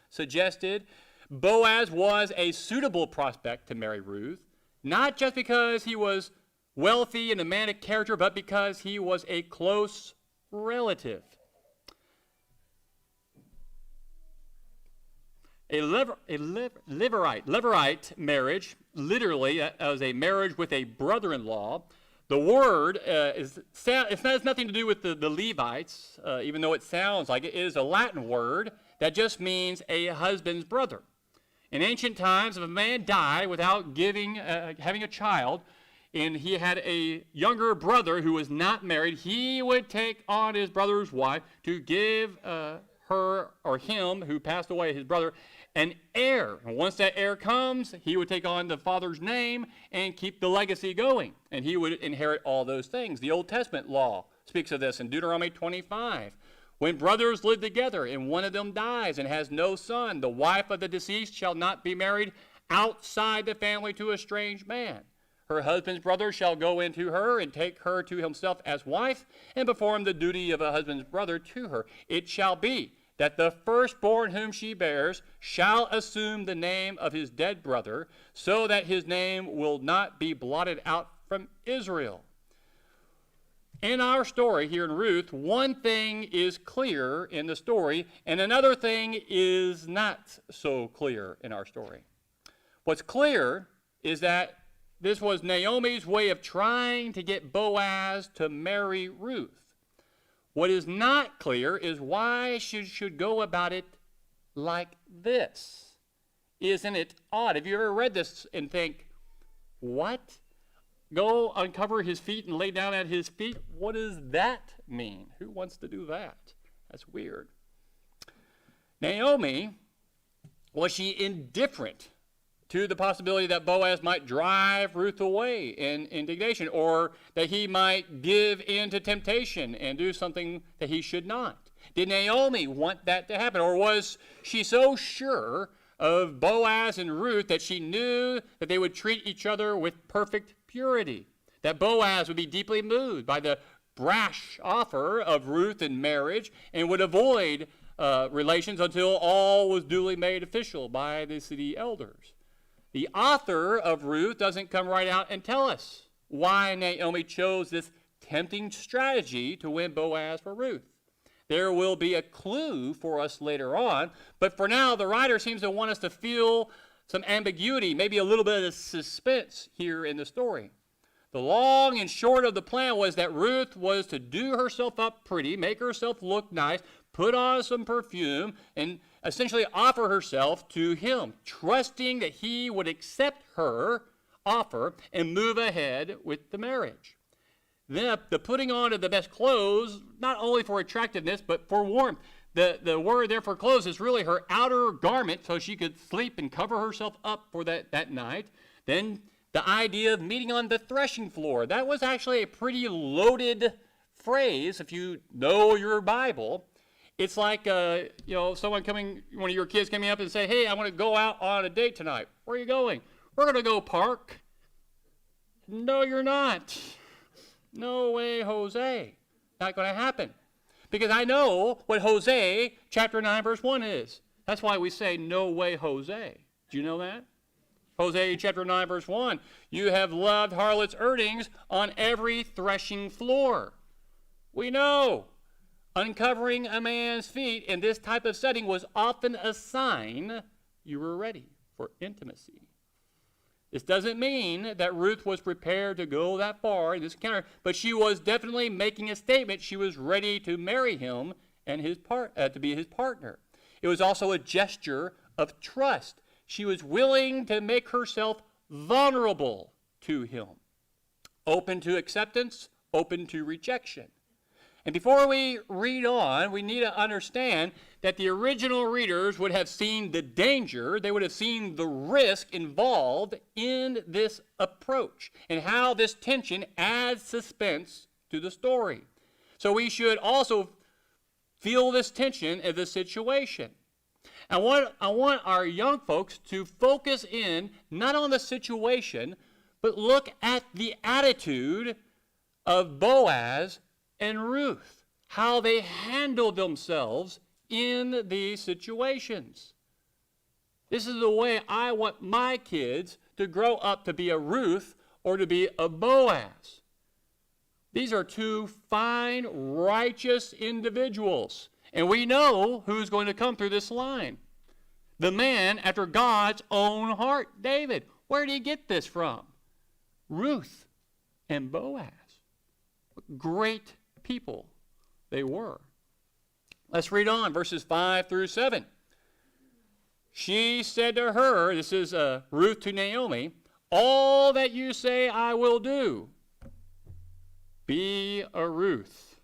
suggested. Boaz was a suitable prospect to marry Ruth, not just because he was wealthy and a man of character, but because he was a close relative. A Levirate marriage, literally, as a marriage with a brother-in-law. The word it has nothing to do with the Levites, even though it sounds like it. It is a Latin word that just means a husband's brother. In ancient times, if a man died without having a child, and he had a younger brother who was not married, he would take on his brother's wife to give her or him, who passed away, his brother, an heir. And once that heir comes, he would take on the father's name and keep the legacy going. And he would inherit all those things. The Old Testament law speaks of this in Deuteronomy 25. When brothers live together and one of them dies and has no son, the wife of the deceased shall not be married outside the family to a strange man. Her husband's brother shall go into her and take her to himself as wife and perform the duty of a husband's brother to her. It shall be that the firstborn whom she bears shall assume the name of his dead brother, so that his name will not be blotted out from Israel. In our story here in Ruth, one thing is clear in the story, and another thing is not so clear in our story. What's clear is that this was Naomi's way of trying to get Boaz to marry Ruth. What is not clear is why she should go about it like this. Isn't it odd? Have you ever read this and think, what? Go uncover his feet and lay down at his feet? What does that mean? Who wants to do that? That's weird. Naomi, was she indifferent to the possibility that Boaz might drive Ruth away in indignation, or that he might give in to temptation and do something that he should not? Did Naomi want that to happen, or was she so sure of Boaz and Ruth that she knew that they would treat each other with perfect purity, that Boaz would be deeply moved by the brash offer of Ruth in marriage and would avoid relations until all was duly made official by the city elders? The author of Ruth doesn't come right out and tell us why Naomi chose this tempting strategy to win Boaz for Ruth. There will be a clue for us later on, but for now, the writer seems to want us to feel some ambiguity, maybe a little bit of suspense here in the story. The long and short of the plan was that Ruth was to do herself up pretty, make herself look nice, put on some perfume, and essentially offer herself to him, trusting that he would accept her offer and move ahead with the marriage. Then the putting on of the best clothes, not only for attractiveness, but for warmth. The word there for clothes is really her outer garment, so she could sleep and cover herself up for that night. Then the idea of meeting on the threshing floor. That was actually a pretty loaded phrase if you know your Bible. It's like, one of your kids coming up and say, hey, I want to go out on a date tonight. Where are you going? We're going to go park. No, you're not. No way, Jose. Not going to happen. Because I know what Hosea chapter 9, verse 1 is. That's why we say, no way, Jose. Do you know that? Hosea chapter 9, verse 1. You have loved harlot's earnings on every threshing floor. We know. Uncovering a man's feet in this type of setting was often a sign you were ready for intimacy. This doesn't mean that Ruth was prepared to go that far in this encounter, but she was definitely making a statement. She was ready to marry him and to be his partner. It was also a gesture of trust. She was willing to make herself vulnerable to him, open to acceptance, open to rejection. And before we read on, we need to understand that the original readers would have seen the danger, they would have seen the risk involved in this approach and how this tension adds suspense to the story. So we should also feel this tension of the situation. I want our young folks to focus in not on the situation, but look at the attitude of Boaz and Ruth, how they handled themselves in these situations. This is the way I want my kids to grow up to be a Ruth or to be a Boaz. These are two fine, righteous individuals. And we know who's going to come through this line. The man after God's own heart, David. Where did he get this from? Ruth and Boaz. Great people they were. Let's read on, verses 5 through 7. She said to her, this is Ruth to Naomi, all that you say I will do. Be a Ruth.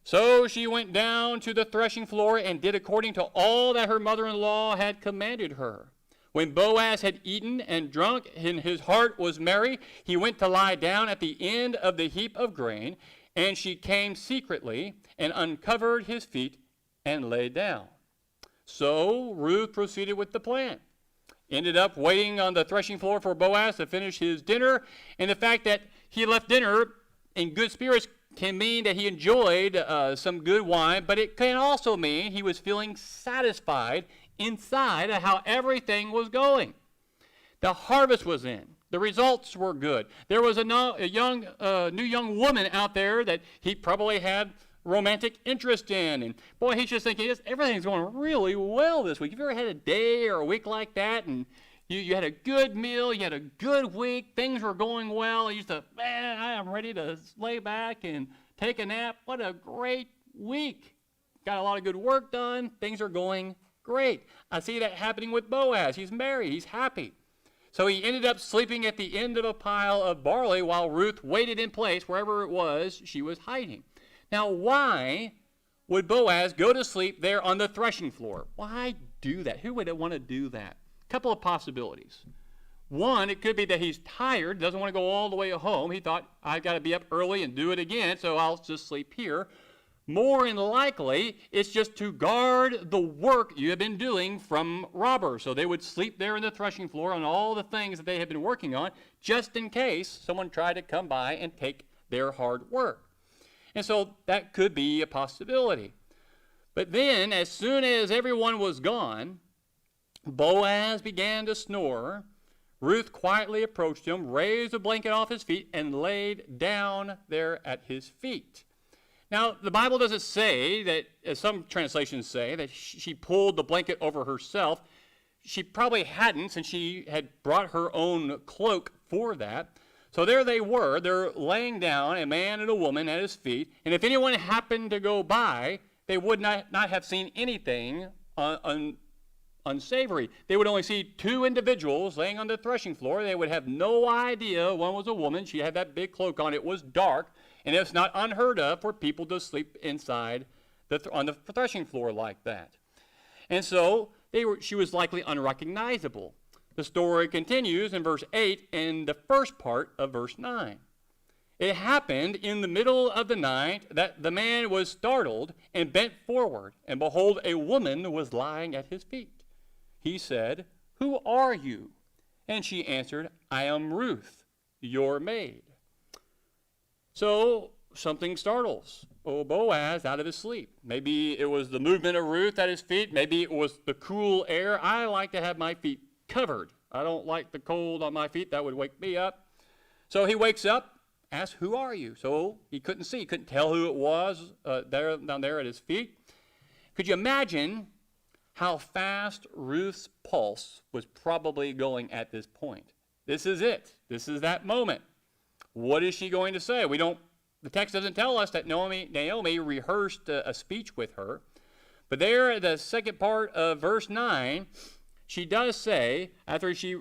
So she went down to the threshing floor and did according to all that her mother-in-law had commanded her. When Boaz had eaten and drunk and his heart was merry, he went to lie down at the end of the heap of grain, and she came secretly and uncovered his feet and lay down. So Ruth proceeded with the plan. Ended up waiting on the threshing floor for Boaz to finish his dinner, and the fact that he left dinner in good spirits can mean that he enjoyed some good wine, but it can also mean he was feeling satisfied inside of how everything was going. The harvest was in. The results were good. There was a new young woman out there that he probably had romantic interest in. And boy, he's just thinking, everything's going really well this week. Have you ever had a day or a week like that and you had a good meal, you had a good week, things were going well, and you thought, man, I am ready to lay back and take a nap. What a great week. Got a lot of good work done. Things are going great. I see that happening with Boaz. He's married. He's happy. So he ended up sleeping at the end of a pile of barley while Ruth waited in place wherever it was she was hiding. Now, why would Boaz go to sleep there on the threshing floor? Why do that? Who would want to do that? A couple of possibilities. One, it could be that he's tired, doesn't want to go all the way home. He thought, I've got to be up early and do it again, so I'll just sleep here. More than likely, it's just to guard the work you have been doing from robbers. So they would sleep there in the threshing floor on all the things that they had been working on, just in case someone tried to come by and take their hard work. And so that could be a possibility. But then, as soon as everyone was gone, Boaz began to snore. Ruth quietly approached him, raised a blanket off his feet, and laid down there at his feet. Now, the Bible doesn't say that, as some translations say, that she pulled the blanket over herself. She probably hadn't, since she had brought her own cloak for that. So there they were. They're laying down, a man and a woman at his feet. And if anyone happened to go by, they would not have seen anything unsavory. They would only see two individuals laying on the threshing floor. They would have no idea one was a woman. She had that big cloak on. It was dark. And it's not unheard of for people to sleep inside on the threshing floor like that. And so she was likely unrecognizable. The story continues in verse 8 and the first part of verse 9. It happened in the middle of the night that the man was startled and bent forward, and behold, a woman was lying at his feet. He said, "Who are you?" And she answered, "I am Ruth, your maid." So something startles Boaz out of his sleep. Maybe it was the movement of Ruth at his feet. Maybe it was the cool air. I like to have my feet covered. I don't like the cold on my feet. That would wake me up. So he wakes up, asks, "Who are you?" So he couldn't see. He couldn't tell who it was down there at his feet. Could you imagine how fast Ruth's pulse was probably going at this point? This is it. This is that moment. What is she going to say? The text doesn't tell us that Naomi rehearsed a speech with her. But there at the second part of verse 9, she does say, after she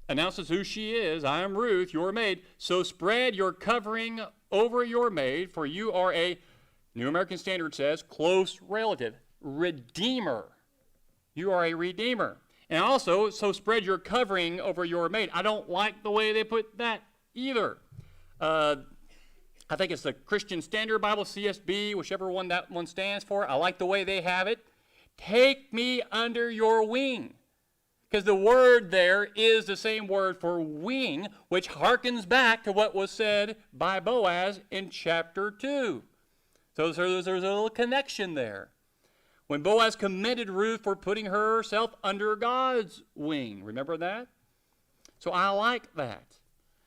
announces who she is, "I am Ruth, your maid, so spread your covering over your maid, for you are a," New American Standard says, "close relative, redeemer." You are a redeemer. And also, so spread your covering over your maid. I don't like the way they put that either. I think it's the Christian Standard Bible, CSB, whichever one that one stands for. I like the way they have it. Take me under your wing. Because the word there is the same word for wing, which harkens back to what was said by Boaz in chapter 2. So there's a little connection there. when Boaz commended Ruth for putting herself under God's wing. Remember that? So I like that.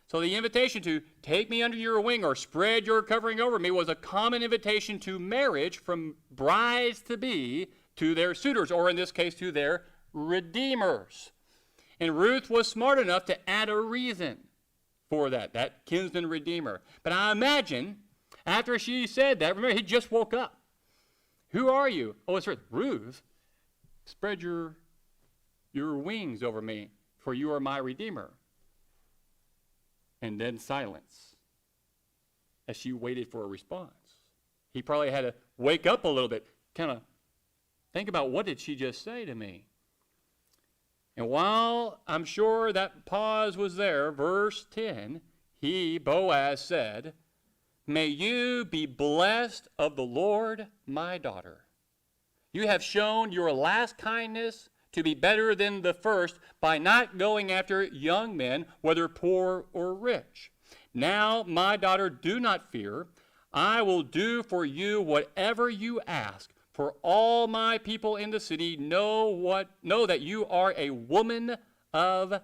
So the invitation to take me under your wing or spread your covering over me was a common invitation to marriage from brides-to-be to their suitors, or in this case, to their redeemers. And Ruth was smart enough to add a reason for that kinsman redeemer. But I imagine after she said that, remember, he just woke up. Who are you? Oh, it's Ruth. Ruth, spread your wings over me, for you are my redeemer. And then silence as she waited for a response. He probably had to wake up a little bit, kind of think about, what did she just say to me? And while I'm sure that pause was there, verse 10, Boaz said, "May you be blessed of the Lord, my daughter. You have shown your last kindness to be better than the first by not going after young men, whether poor or rich. Now, my daughter, do not fear. I will do for you whatever you ask. For all my people in the city know that you are a woman of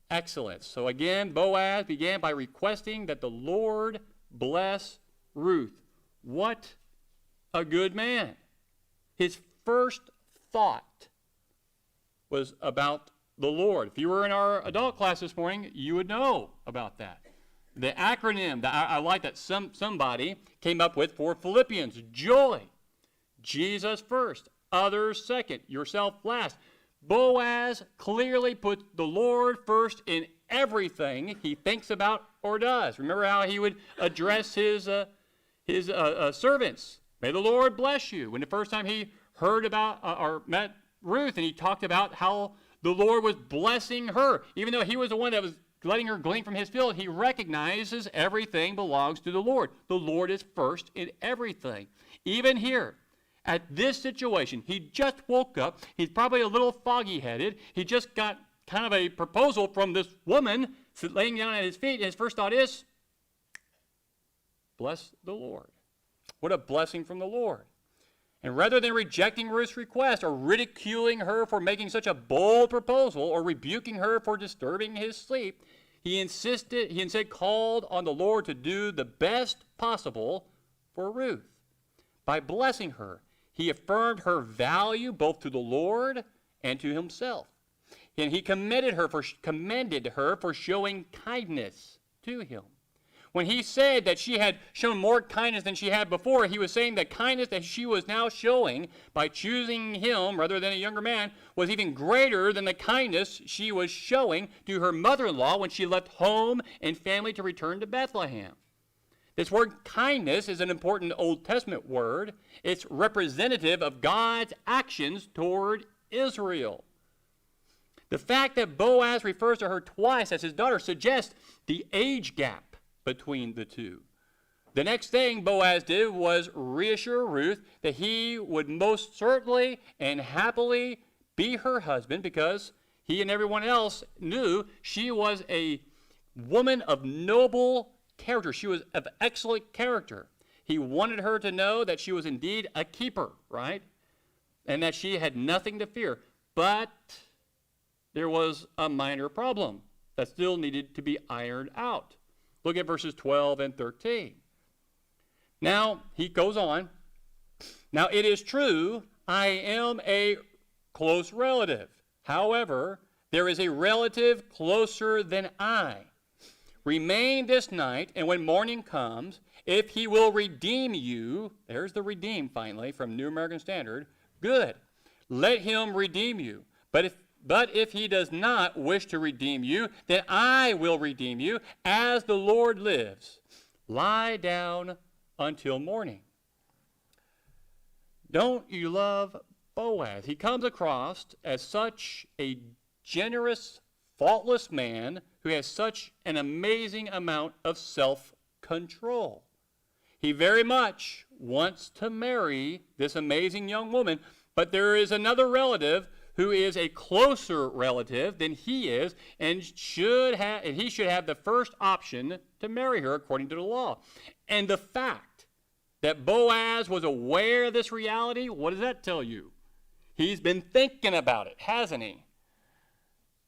excellence." So again, Boaz began by requesting that the Lord bless Ruth. What a good man. His first thought was about the Lord. If you were in our adult class this morning, you would know about that. The acronym that I like that somebody came up with for Philippians: joy. Jesus first, others second, yourself last. Boaz clearly put the Lord first in everything he thinks about or does. Remember how he would address his servants? May the Lord bless you. When the first time he heard about or met Ruth, and he talked about how the Lord was blessing her, even though he was the one that was letting her glean from his field, he recognizes everything belongs to the Lord. The Lord is first in everything. Even here, at this situation, he just woke up. He's probably a little foggy-headed. He just got kind of a proposal from this woman laying down at his feet, and his first thought is, bless the Lord. What a blessing from the Lord. And rather than rejecting Ruth's request or ridiculing her for making such a bold proposal or rebuking her for disturbing his sleep, he instead called on the Lord to do the best possible for Ruth. By blessing her, he affirmed her value both to the Lord and to himself. And he commended her for showing kindness to him. When he said that she had shown more kindness than she had before, he was saying that kindness that she was now showing by choosing him rather than a younger man was even greater than the kindness she was showing to her mother-in-law when she left home and family to return to Bethlehem. This word kindness is an important Old Testament word. It's representative of God's actions toward Israel. The fact that Boaz refers to her twice as his daughter suggests the age gap between the two. The next thing Boaz did was reassure Ruth that he would most certainly and happily be her husband, because he and everyone else knew she was a woman of noble character. She was of excellent character. He wanted her to know that she was indeed a keeper, right? And that she had nothing to fear. But there was a minor problem that still needed to be ironed out. Look at verses 12 and 13. Now, he goes on. Now, it is true, I am a close relative. However, there is a relative closer than I. Remain this night, and when morning comes, if he will redeem you, there's the redeem finally from New American Standard, good. Let him redeem you. But if he does not wish to redeem you, then I will redeem you, as the Lord lives. Lie down until morning. Don't you love Boaz? He comes across as such a generous, faultless man who has such an amazing amount of self-control. He very much wants to marry this amazing young woman, but there is another relative who is a closer relative than he is, and he should have the first option to marry her according to the law. And the fact that Boaz was aware of this reality, what does that tell you? He's been thinking about it, hasn't he?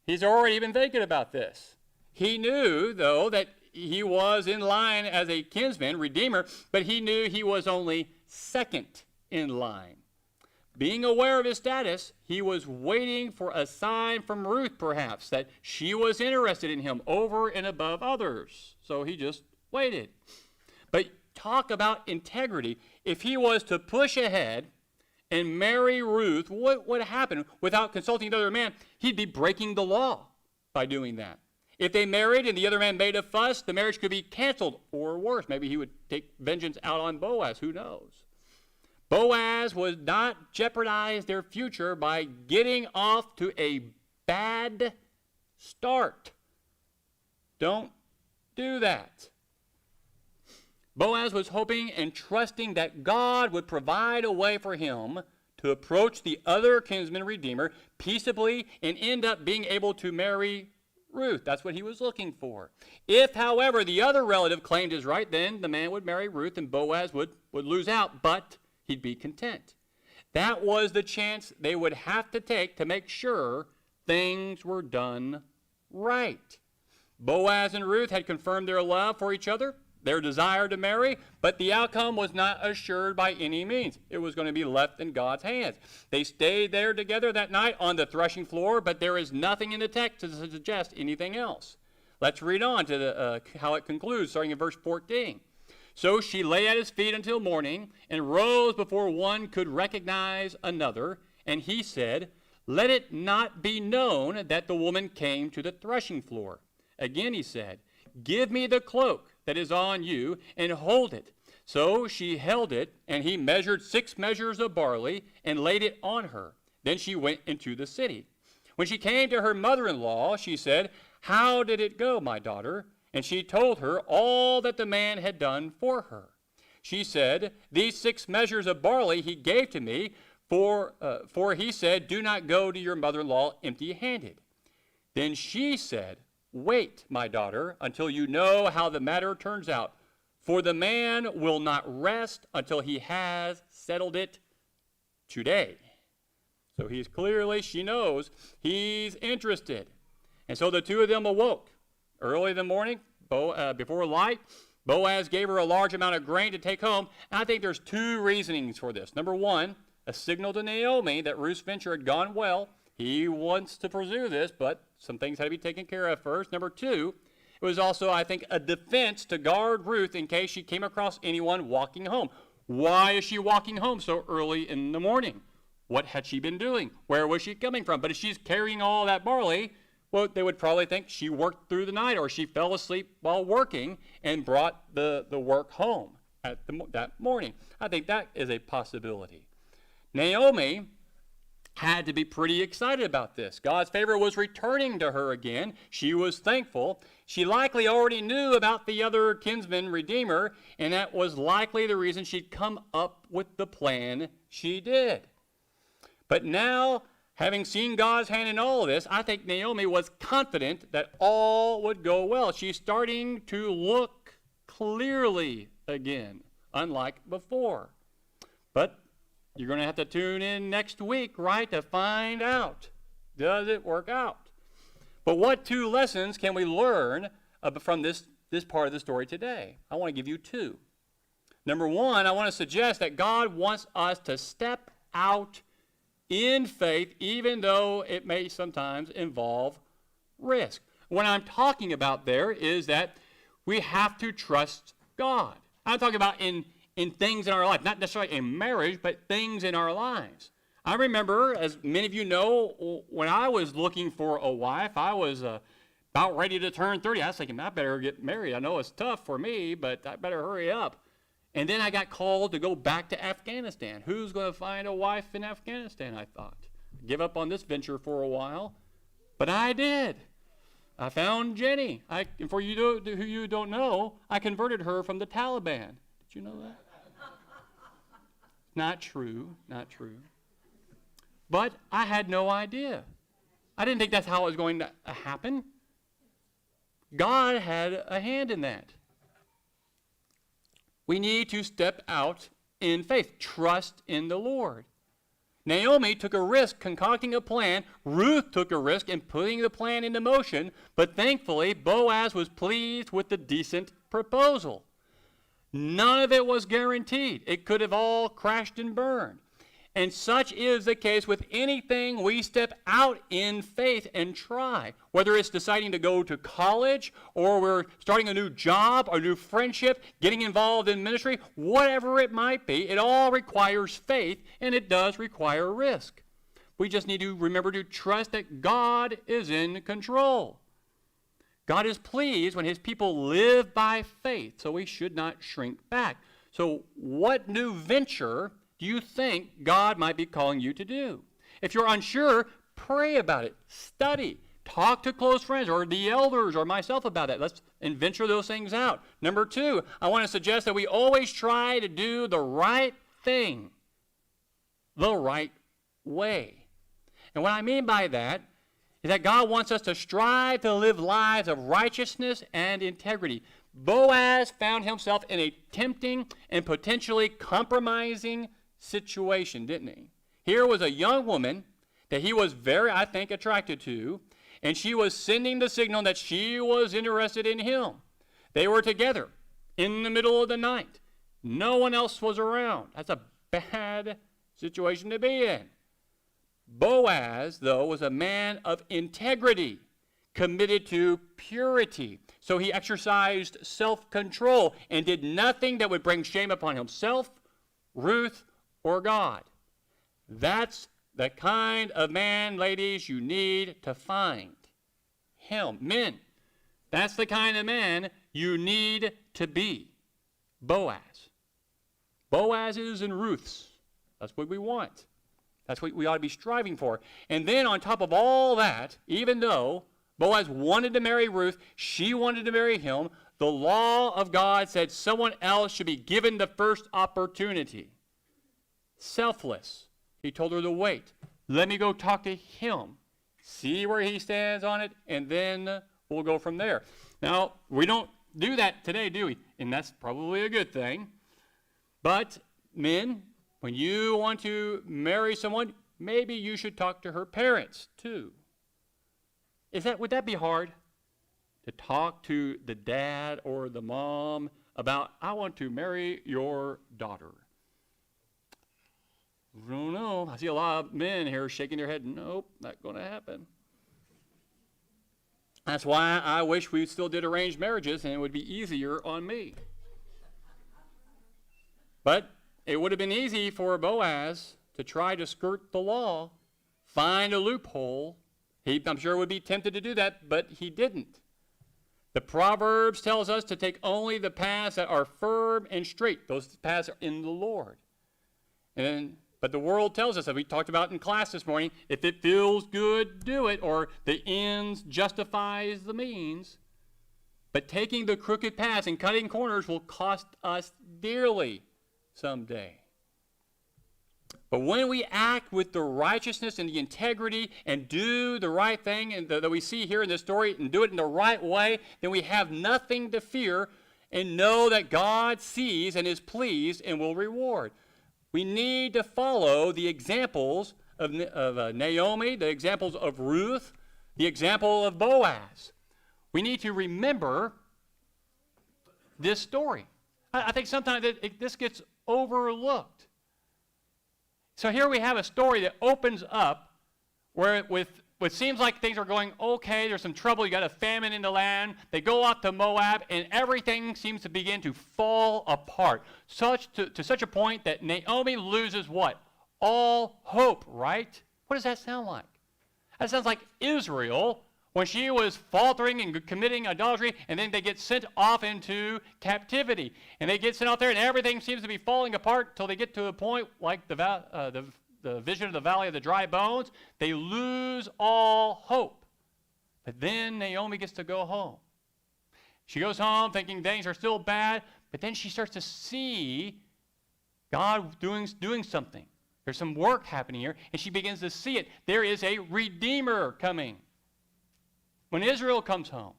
He's already been thinking about this. He knew, though, that he was in line as a kinsman, redeemer, but he knew he was only second in line. Being aware of his status, he was waiting for a sign from Ruth, perhaps, that she was interested in him over and above others. So he just waited. But talk about integrity. If he was to push ahead and marry Ruth, what would happen without consulting the other man? He'd be breaking the law by doing that. If they married and the other man made a fuss, the marriage could be canceled, or worse, maybe he would take vengeance out on Boaz, who knows. Boaz would not jeopardize their future by getting off to a bad start. Don't do that. Boaz was hoping and trusting that God would provide a way for him to approach the other kinsman redeemer peaceably and end up being able to marry Ruth. That's what he was looking for. If, however, the other relative claimed his right, then the man would marry Ruth and Boaz would lose out, but he'd be content. That was the chance they would have to take to make sure things were done right. Boaz and Ruth had confirmed their love for each other, their desire to marry, but the outcome was not assured by any means. It was going to be left in God's hands. They stayed there together that night on the threshing floor, but there is nothing in the text to suggest anything else. Let's read on to how it concludes, starting in verse 14. So she lay at his feet until morning and rose before one could recognize another. And he said, "Let it not be known that the woman came to the threshing floor." Again he said, "Give me the cloak that is on you and hold it." So she held it, and he measured 6 measures of barley and laid it on her. Then she went into the city. When she came to her mother-in-law, she said, "How did it go, my daughter?" And she told her all that the man had done for her. She said, "These 6 measures of barley he gave to me, for he said, 'Do not go to your mother-in-law empty-handed.'" Then she said, "Wait, my daughter, until you know how the matter turns out, for the man will not rest until he has settled it today." So she knows he's interested. And so the two of them awoke. Early in the morning, before light, Boaz gave her a large amount of grain to take home. And I think there's 2 reasonings for this. Number 1, a signal to Naomi that Ruth's venture had gone well. He wants to pursue this, but some things had to be taken care of first. Number 2, it was also, I think, a defense to guard Ruth in case she came across anyone walking home. Why is she walking home so early in the morning? What had she been doing? Where was she coming from? But if she's carrying all that barley, well, they would probably think she worked through the night or she fell asleep while working and brought the work home that morning. I think that is a possibility. Naomi had to be pretty excited about this. God's favor was returning to her again. She was thankful. She likely already knew about the other kinsman redeemer, and that was likely the reason she'd come up with the plan she did. But now, having seen God's hand in all of this, I think Naomi was confident that all would go well. She's starting to look clearly again, unlike before. But you're going to have to tune in next week, right, to find out, does it work out? But what 2 lessons can we learn from this part of the story today? I want to give you 2. Number 1, I want to suggest that God wants us to step out in faith, even though it may sometimes involve risk. What I'm talking about there is that we have to trust God. I'm talking about in things in our life, not necessarily in marriage, but things in our lives. I remember, as many of you know, when I was looking for a wife, I was about ready to turn 30. I was thinking, I better get married. I know it's tough for me, but I better hurry up. And then I got called to go back to Afghanistan. Who's going to find a wife in Afghanistan, I thought. Give up on this venture for a while. But I did. I found Jenny. For you who you don't know, I converted her from the Taliban. Did you know that? Not true, not true. But I had no idea. I didn't think that's how it was going to happen. God had a hand in that. We need to step out in faith, trust in the Lord. Naomi took a risk concocting a plan. Ruth took a risk in putting the plan into motion. But thankfully, Boaz was pleased with the decent proposal. None of it was guaranteed. It could have all crashed and burned. And such is the case with anything we step out in faith and try. Whether it's deciding to go to college, or we're starting a new job, or a new friendship, getting involved in ministry, whatever it might be, it all requires faith, and it does require risk. We just need to remember to trust that God is in control. God is pleased when his people live by faith, so we should not shrink back. So what new venture do you think God might be calling you to do? If you're unsure, pray about it. Study. Talk to close friends or the elders or myself about it. Let's venture those things out. Number 2, I want to suggest that we always try to do the right thing the right way. And what I mean by that is that God wants us to strive to live lives of righteousness and integrity. Boaz found himself in a tempting and potentially compromising situation, didn't he? Here was a young woman that he was very, I think, attracted to, and she was sending the signal that she was interested in him. They were together in the middle of the night. No one else was around. That's a bad situation to be in. Boaz, though, was a man of integrity, committed to purity. So he exercised self-control and did nothing that would bring shame upon himself, Ruth, or God. That's the kind of man, ladies, you need to find. Him. Men, that's the kind of man you need to be. Boaz. Boaz's and Ruth's. That's what we want. That's what we ought to be striving for. And then on top of all that, even though Boaz wanted to marry Ruth, she wanted to marry him, the law of God said someone else should be given the first opportunity. Selfless. He told her to wait. Let me go talk to him. See where he stands on it, and then we'll go from there. Now, we don't do that today, do we? And that's probably a good thing. But men, when you want to marry someone, maybe you should talk to her parents too. Would that be hard? To talk to the dad or the mom about, I want to marry your daughter. I don't know. I see a lot of men here shaking their head. Nope, not going to happen. That's why I wish we still did arranged marriages and it would be easier on me. But it would have been easy for Boaz to try to skirt the law, find a loophole. I'm sure would be tempted to do that, but he didn't. The Proverbs tells us to take only the paths that are firm and straight. Those paths are in the Lord. But the world tells us, as we talked about in class this morning, if it feels good, do it, or the ends justifies the means. But taking the crooked paths and cutting corners will cost us dearly someday. But when we act with the righteousness and the integrity and do the right thing and that we see here in this story and do it in the right way, then we have nothing to fear and know that God sees and is pleased and will reward. We need to follow the examples of Naomi, the examples of Ruth, the example of Boaz. We need to remember this story. I think sometimes this gets overlooked. So here we have a story that opens up where with what seems like things are going okay, there's some trouble, you got a famine in the land, they go off to Moab, and everything seems to begin to fall apart, to such a point that Naomi loses what? All hope, right? What does that sound like? That sounds like Israel when she was faltering and committing adultery, and then they get sent off into captivity. And they get sent out there, and everything seems to be falling apart until they get to a point like the vision of the valley of the dry bones. They lose all hope. But then Naomi gets to go home. She goes home thinking things are still bad, but then she starts to see God doing something. There's some work happening here, and she begins to see it. There is a Redeemer coming. When Israel comes home,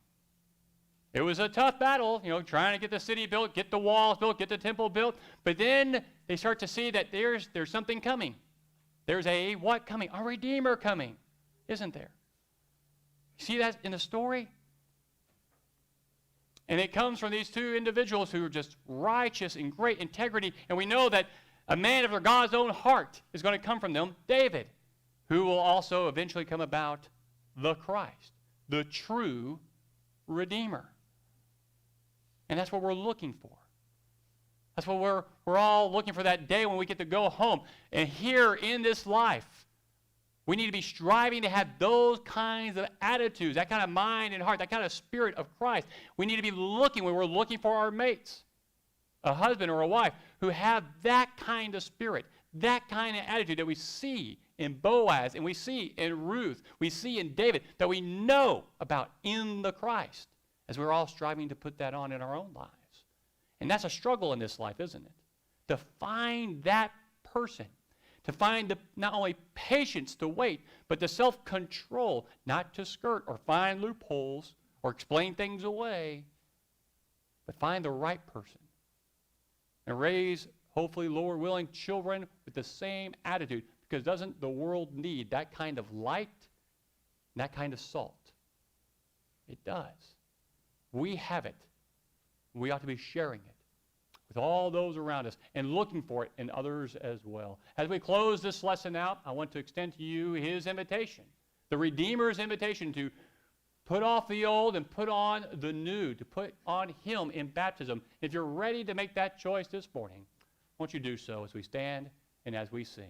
it was a tough battle, trying to get the city built, get the walls built, get the temple built. But then they start to see that there's something coming. There's a what coming? A Redeemer coming, isn't there? See that in the story? And it comes from these two individuals who are just righteous and great integrity. And we know that a man after God's own heart is going to come from them, David, who will also eventually come about the Christ, the true Redeemer. And that's what we're looking for. That's what we're all looking for, that day when we get to go home. And here in this life, we need to be striving to have those kinds of attitudes, that kind of mind and heart, that kind of spirit of Christ. We need to be looking, when we're looking for our mates, a husband or a wife, who have that kind of spirit, that kind of attitude that we see in Boaz and we see in Ruth, we see in David, that we know about in the Christ, as we're all striving to put that on in our own lives. And that's a struggle in this life, isn't it? To find that person, to find the, not only patience to wait, but the self-control not to skirt or find loopholes or explain things away, but find the right person and raise, hopefully, Lord willing, children with the same attitude, because doesn't the world need that kind of light and that kind of salt? It does. We have it. We ought to be sharing it with all those around us and looking for it in others as well. As we close this lesson out, I want to extend to you his invitation, the Redeemer's invitation to put off the old and put on the new, to put on him in baptism. If you're ready to make that choice this morning, won't you do so as we stand and as we sing?